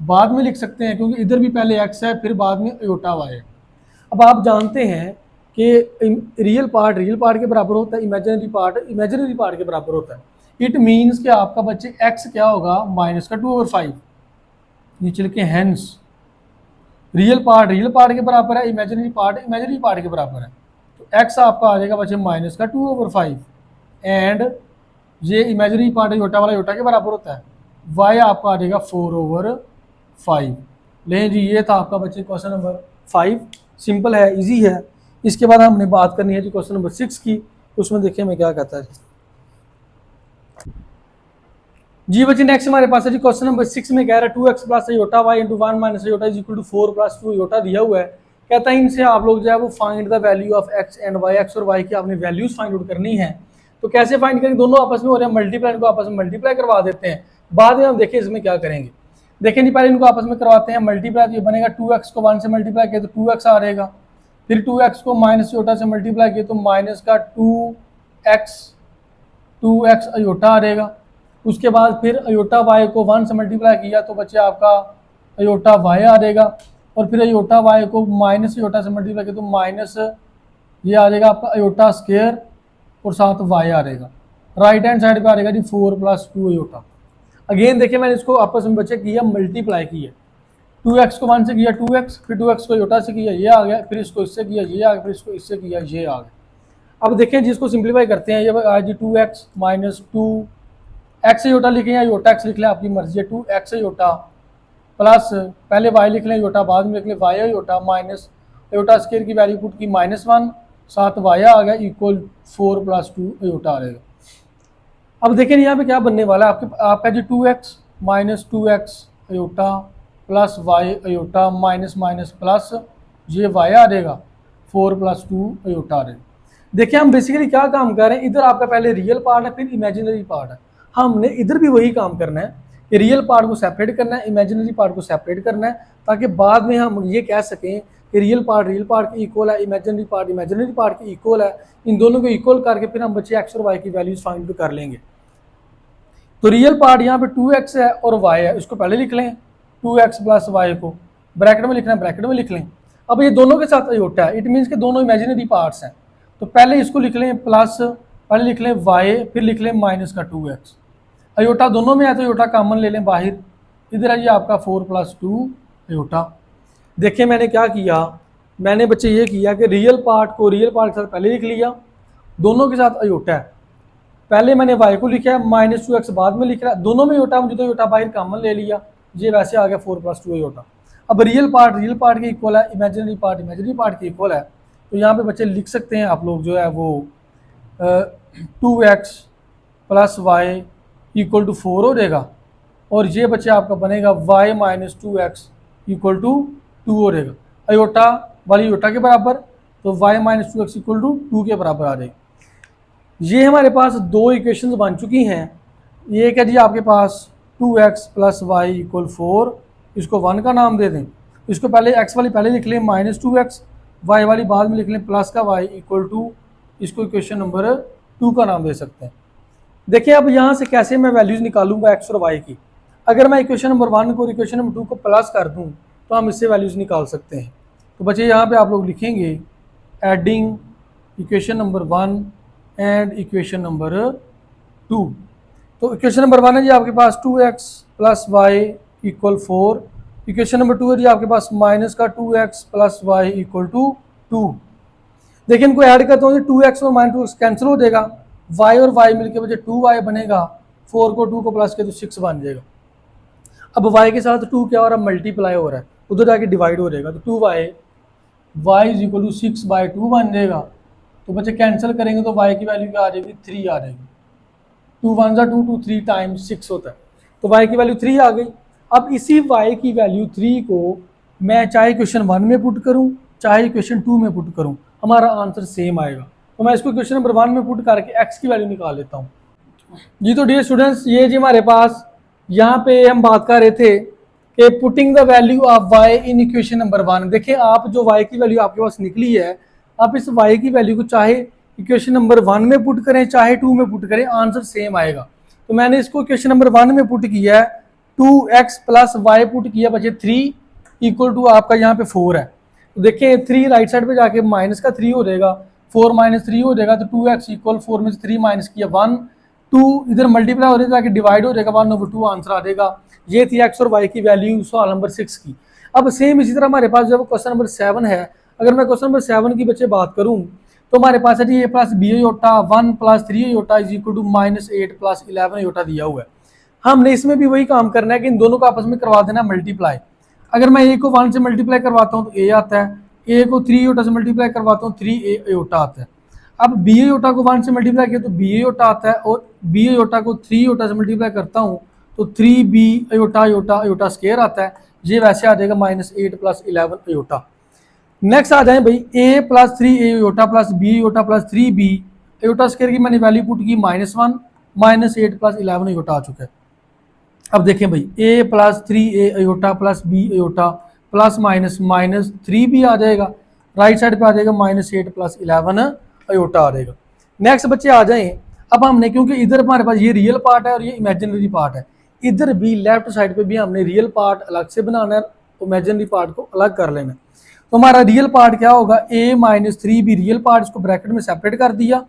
बाद में लिख सकते हैं, क्योंकि इधर भी पहले x है फिर बाद में अयोटा y है। अब आप जानते हैं कि रियल पार्ट के बराबर होता है, इमेजिनरी पार्ट के बराबर होता है। इट मीन्स कि आपका बच्चे x क्या होगा माइनस का 2 ओवर 5, नीचे लिखे हैंस रियल पार्ट के बराबर है, इमेजिनरी पार्ट के बराबर है, तो x आपका आ जाएगा बच्चे माइनस का 2 ओवर 5 एंड ये इमेजिनरी पार्ट अयोटा वाला अयोटा के बराबर होता है, y आपका आ जाएगा 4 ओवर 5। लें जी ये था आपका बच्चे क्वेश्चन नंबर 5, सिंपल है, इजी है। इसके बाद हमने बात करनी है जी क्वेश्चन नंबर 6 की, उसमें देखिए मैं क्या कहता है जी बच्चे। नेक्स्ट हमारे पास है जी क्वेश्चन नंबर 6 में कह रहा है 2x plus iota y into 1 minus iota is equal to 4 plus 2 iota दिया हुआ है। कहता है इनसे आप लोग जो है वो find the value of x and y, x और y की आपने वैल्यूज फाइंड आउट करनी है। तो कैसे फाइंड करेंगे, दोनों आपस में हो रहे हैं मल्टीप्लाई, इनको आपस में मल्टीप्लाई करवा देते हैं, बाद में हम देखें इसमें क्या करेंगे। देखें जी पहले इनको आपस में करवाते हैं मल्टीप्लाई, तो ये बनेगा 2x को 1 से मल्टीप्लाई किया तो 2x आ रहेगा, फिर 2x को माइनस अयोटा से मल्टीप्लाई किया तो माइनस का 2x अयोटा आ रहेगा। उसके बाद फिर अयोटा y को 1 से मल्टीप्लाई किया तो बच्चे आपका अयोटा y आ रहेगा, और फिर अयोटा y को माइनस अयोटा से मल्टीप्लाई किया तो माइनस ये आ जाएगा आपका अयोटा स्क्वायर और साथ y आ रहेगा। राइट हैंड साइड पे आ रहेगा जी 4 + 2 अयोटा। अगेन देखिए मैंने इसको आपस में बच्चे किया मल्टीप्लाई किया, 2x को 1 से किया 2x, फिर 2x को अयोटा से किया ये आ गया, फिर इसको इससे किया ये आ गया, फिर इसको इससे किया ये आ गया। अब देखें जिसको सिंप्लीफाई करते हैं, ये आ जी 2x माइनस 2x अयोटा लिखें या अयोटा x लिख लें, आपकी मर्जी है, 2x अयोटा प्लस पहले y लिख लें अयोटा, बाद में लिख लें y iota, minus iota square की वैल्यू पुट की -1 साथ y आ गया इक्वल 4 + 2 अयोटा आ रहेगा। अब देखें यहाँ पे क्या बनने वाला है, आपका जी 2x minus 2x iota plus y iota minus minus plus ये y आ रहेगा 4 + 2 अयोटा आ रहेगा। देखिए हम बेसिकली क्या काम कर रहे हैं, इधर आपका पहले रियल पार्ट है फिर इमेजिनरी पार्ट है, हमने इधर भी वही काम करना है कि रियल पार्ट को सेपरेट करना है, इमेजिनरी पार्ट को सेपरेट करना है, ताकि बाद में हम ये कह सकें कि रियल पार्ट के इक्वल है, इमेजिनरी पार्ट के इक्वल है। इन दोनों को इक्वल करके फिर हम बच्चे x और y की वैल्यूज फाइंड कर लेंगे। तो रियल पार्ट यहाँ पे 2x है और y है, इसको पहले लिख लें 2x + y को ब्रैकेट में लिखना है, ब्रैकेट में लिख लें। अब ये दोनों के साथ अयोटा है, इट मीन्स के दोनों इमेजिनरी पार्ट्स हैं, तो पहले इसको लिख लें प्लस, पहले लिख लें y, फिर लिख लें माइनस का 2x। अयोटा दोनों में है तो अयोटा कॉमन ले लें बाहर, इधर है ये आपका 4 + 2 अयोटा। देखिए मैंने क्या किया, मैंने बच्चे ये किया कि रियल पार्ट को रियल पार्ट के साथ पहले लिख लिया, दोनों के साथ अयोटा है, पहले मैंने y को लिखा है, -2x बाद में लिख रहा है, दोनों में अयोटा, मुझे तो अयोटा बाहर कॉमन ले लिया, ये वैसे आ गया 4 + 2 अयोटा। अब रियल पार्ट के इक्वल है, इमेजिनरी पार्ट के इक्वल है, तो यहाँ पे बच्चे लिख सकते हैं आप लोग जो है वो 2x + y = 4 हो जाएगा, और ये बच्चे आपका बनेगा y - 2x = 2 हो जाएगा, अयोटा वाली अयोटा के बराबर, तो y - 2x = 2 के बराबर आ जाएगी। ये हमारे पास दो इक्वेशंस बन चुकी हैं। ये क्या जी आपके पास 2x + y = 4, इसको 1 का नाम दे दें, इसको पहले x वाली पहले लिख लें -2x, y वाली बाद में लिख लें प्लस का y = 2, इसको इक्वेशन नंबर 2 का नाम दे सकते हैं। देखिए अब यहाँ से कैसे मैं वैल्यूज़ निकालूंगा x और y की, अगर मैं इक्वेशन नंबर 1 को और इक्वेशन नंबर 2 को प्लस कर दूँ तो हम इससे वैल्यूज़ निकाल सकते हैं। तो बच्चे यहाँ पे आप लोग लिखेंगे adding equation number 1 and equation number 2। तो इक्वेशन नंबर 1 है जी आपके पास 2x + y = 4, इक्वेशन नंबर 2 है जी आपके पास माइनस का 2x + y = 2। देखिए इनको ऐड करता हूँ, 2x और -2x कैंसिल हो जाएगा, y और y मिलकर बच्चे 2y बनेगा, 4 को 2 को प्लस किया तो 6 बन जाएगा। अब y के साथ 2 क्या हो रहा है, मल्टीप्लाई हो रहा है, उधर जाके डिवाइड हो जाएगा, तो 2y = 6/2 बन जाएगा। तो बच्चे कैंसिल करेंगे तो y की वैल्यू क्या आ जाएगी, 3 आ जाएगी, 2 × 1 = 2, 2 3 टाइम्स 6 होता है, तो y की वैल्यू 3 आ गई। अब इसी y की वैल्यू 3 को मैं चाहे क्वेश्चन 1 में पुट करूं चाहे क्वेश्चन 2 में पुट करूं, हमारा आंसर सेम आएगा। तो मैं इसको क्वेश्चन नंबर 1 में पुट करके x की वैल्यू निकाल लेता हूँ जी। तो डियर स्टूडेंट्स, ये जी हमारे पास यहाँ पे हम बात कर रहे थे कि putting the value of y in equation number 1। देखिए आप जो y की वैल्यू आपके पास निकली है, आप इस y की वैल्यू को चाहे इक्वेशन नंबर 1 में पुट करें चाहे 2 में पुट करें, आंसर सेम आएगा। तो मैंने इसको इक्वेशन नंबर 1 में पुट किया है, 2x + y पुट किया बचे 3 = आपका यहाँ पे 4 है। तो देखिए 3 राइट साइड पे जाके माइनस का 3 हो जाएगा, 4 - 3 हो जाएगा, तो 2x = 4 में से 3 माइनस किया 1, 2 इधर मल्टीप्लाई हो जाएगा, डिवाइड हो जाएगा, 1/2 आंसर आ जाएगा। ये थी x और y की वैल्यू सवाल नंबर 6 की। अब सेम इसी तरह हमारे पास जब क्वेश्चन नंबर 7 है, अगर मैं क्वेश्चन नंबर 7 की बच्चे बात करूं तो हमारे पास है जी a + b iota 1 + 3 iota = -8 + 11 iota दिया हुआ है। हमने इसमें भी वही काम करना है कि इन दोनों को आपस में करवा देना मल्टीप्लाई। अगर मैं a को 1 से मल्टीप्लाई करवाता हूँ तो a आता है, a को 3 अयोटा से मल्टीप्लाई करवाता हूँ 3a अयोटा आता है। अब b अयोटा को 1 से मल्टीप्लाई किया तो b अयोटा आता है, और b अयोटा को 3 अयोटा से मल्टीप्लाई करता हूँ तो 3b अयोटा अयोटा स्क्वायर आता है, ये वैसे आ जाएगा -8 + 11 अयोटा। नेक्स्ट आ जाए भाई a + 3a iota + b iota + 3b iota square की मैंने वैल्यू पुट की -1, -8 + 11 अयोटा आ चुका है। अब देखें भाई, a plus 3a iota plus b iota plus minus minus 3b आ जाएगा, राइट साइड पे आ जाएगा -8 प्लस 11 अयोटा आ जाएगा। नेक्स्ट बच्चे आ जाएं, अब हमने क्योंकि इधर हमारे पास ये रियल पार्ट है और ये इमेजिनरी पार्ट है, इधर भी लेफ्ट साइड पे भी हमने रियल पार्ट अलग से बनाना है, इमेजिनरी पार्ट को अलग कर लेना है। तो हमारा रियल पार्ट क्या होगा, a-3b रियल पार्ट, इसको ब्रैकेट में सेपरेट कर दिया,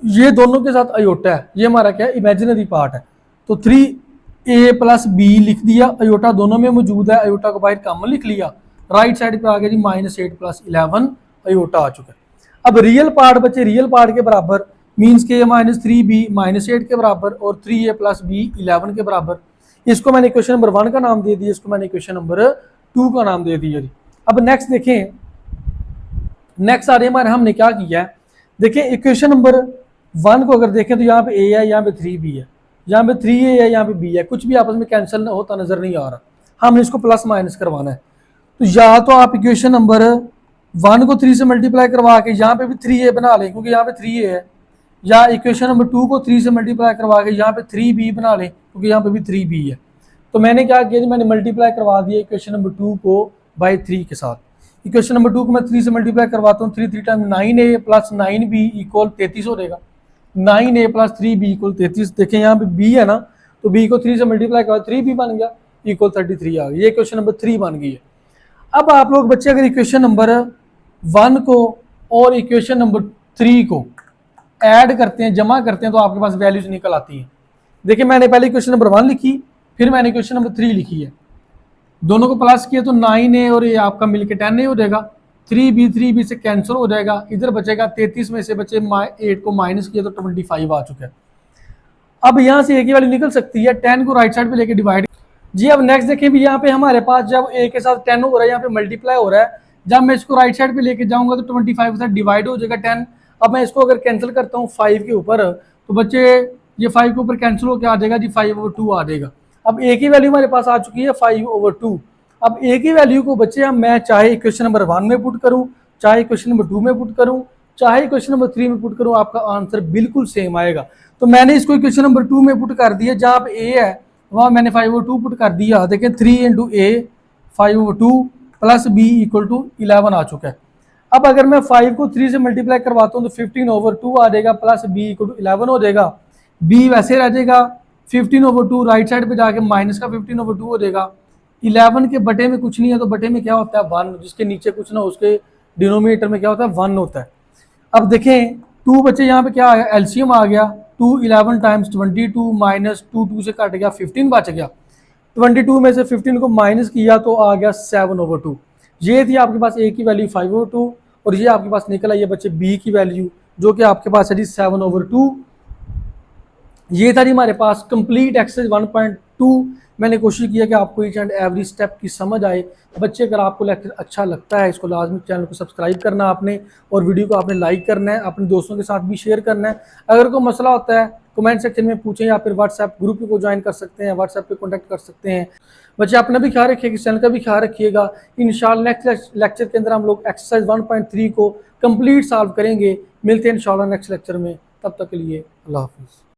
ये दोनों के साथ अयोटा है, ये हमारा क्या है, इमेजिनरी पार्ट है। तो 3a प्लस b लिख दिया, अयोटा दोनों में मौजूद है, अयोटा को बाहर कॉमन लिख लिया, राइट साइड पे आ गया जी -8 प्लस 11 अयोटा आ चुका है। अब रियल पार्ट बचे, रियल पार्ट के बराबर मीन्स के -3b -8 के बराबर और 3a प्लस b 11 के बराबर। इसको मैंने इक्वेशन नंबर 1 का नाम दे दिया, इसको मैंने इक्वेशन नंबर 2 का नाम दे दिया जी। अब नेक्स्ट देखें, नेक्स्ट आ रहे हमारे, हमने क्या किया है, देखें इक्वेशन नंबर 1 को अगर देखें तो यहाँ पे a है, यहाँ पे 3b है, यहाँ पे 3a है, यहाँ पे b है, कुछ भी आपस में कैंसिल होता नजर नहीं आ रहा, हमने इसको प्लस माइनस करवाना है। तो या तो आप इक्वेशन नंबर 1 को 3 से मल्टीप्लाई करवा के यहाँ पे भी 3a बना लें क्योंकि यहाँ पे 3a है, या इक्वेशन नंबर 2 को 3 से मल्टीप्लाई करवा के यहाँ पे 3b बना लें क्योंकि यहाँ पे भी 3b है। तो मैंने क्या किया, मैंने मल्टीप्लाई करवा दिया इक्वेशन नंबर 2 को बाई 3 के साथ। इक्वेशन नंबर 2 को मैं 3 से मल्टीप्लाई करवाता हूँ, 3 time 9a plus 9b equal 33 हो जाएगा, 9a प्लस 3b इक्वल 33। देखें यहाँ पे b है ना, तो b को 3 से मल्टीप्लाई करवा 3b बन गया इक्वल 33 आ गया, ये इक्वेशन नंबर 3 बन गई है। अब आप लोग बच्चे अगर इक्वेशन नंबर 1 को और इक्वेशन नंबर 3 को ऐड करते हैं, जमा करते हैं, तो आपके पास वैल्यूज निकल आती हैं। देखिए मैंने पहले इक्वेशन नंबर 1 लिखी, फिर मैंने इक्वेशन नंबर 3 लिखी है, दोनों को प्लस किया तो 9a और ये आपका मिलकर 10a हो जाएगा, 3b से कैंसिल हो जाएगा, इधर बचेगा 33 में से बचे 8 को माइनस किया तो 25 आ चुका है। अब यहाँ से a की वैल्यू निकल सकती है, 10 को राइट साइड पे लेके डिवाइड जी। अब नेक्स्ट देखें भी, यहाँ पे हमारे पास जब a के साथ 10 हो रहा है, यहाँ पे मल्टीप्लाई हो रहा है, जब मैं इसको राइट साइड पे लेके जाऊंगा तो 25 के साथ डिवाइड हो जाएगा 10। अब मैं इसको अगर कैंसिल करता हूँ 5 के ऊपर, तो बच्चे ये 5 के ऊपर कैंसिल होकर आ जाएगा जी, 5/2 आ जाएगा। अब a की वैल्यू हमारे पास आ चुकी है 5/2। अब a की वैल्यू को बच्चे हम, मैं चाहे इक्वेशन नंबर 1 में पुट करूँ, चाहे इक्वेशन नंबर 2 में पुट करूँ, चाहे इक्वेशन नंबर 3 में पुट करूँ, आपका आंसर बिल्कुल सेम आएगा। तो मैंने इसको इक्वेशन नंबर 2 में पुट कर दिया, जहाँ पे a है वहाँ मैंने 5/2 पुट कर दिया। देखें 3 × a 5/2 plus b equal to 11 आ चुका है। अब अगर मैं 5 को 3 से मल्टीप्लाई करवाता हूँ तो 15/2 आ जाएगा, प्लस b इक्वल टू 11 हो जाएगा, b वैसे रह जाएगा, 15/2 राइट साइड पे जाके माइनस का 15/2 हो जाएगा। 11 के बटे में कुछ नहीं है, तो बटे में क्या होता है 1, जिसके नीचे कुछ ना उसके डिनोमिनेटर में क्या होता है 1 होता है। अब देखें 2 बच्चे यहाँ पे क्या आ गया, एलसीएम आ गया, 2 11 टाइम्स 22 माइनस 2 से कट गया 15 बच गया, 22 में से 15 को माइनस किया तो आ गया 7/2। ये थी आपके पास a की वैल्यू 5/2 और ये आपके पास निकल आई है बच्चे b की वैल्यू जो कि आपके पास है जी 7/2। ये था जी हमारे पास कंप्लीट एक्सरसाइज 1.2। मैंने कोशिश किया कि आपको ईच एंड एवरी स्टेप की समझ आए। बच्चे अगर आपको लेक्चर अच्छा लगता है, इसको लाजमी चैनल को सब्सक्राइब करना आपने, और वीडियो को आपने लाइक करना है, अपने दोस्तों के साथ भी शेयर करना है। अगर कोई मसला होता है कमेंट सेक्शन में पूछें, या फिर व्हाट्सएप ग्रुप को ज्वाइन कर सकते हैं, व्हाट्सएप पे कॉन्टैक्ट कर सकते हैं। बच्चे अपना भी ख्याल रखिएगा, चैनल का भी ख्याल रखिएगा। इंशाल्लाह नेक्स्ट लेक्चर के अंदर हम लोग एक्सरसाइज 1.3 को कंप्लीट सॉल्व करेंगे। मिलते हैं इंशाल्लाह नेक्स्ट लेक्चर में, तब तक के लिए अल्लाह हाफिज़।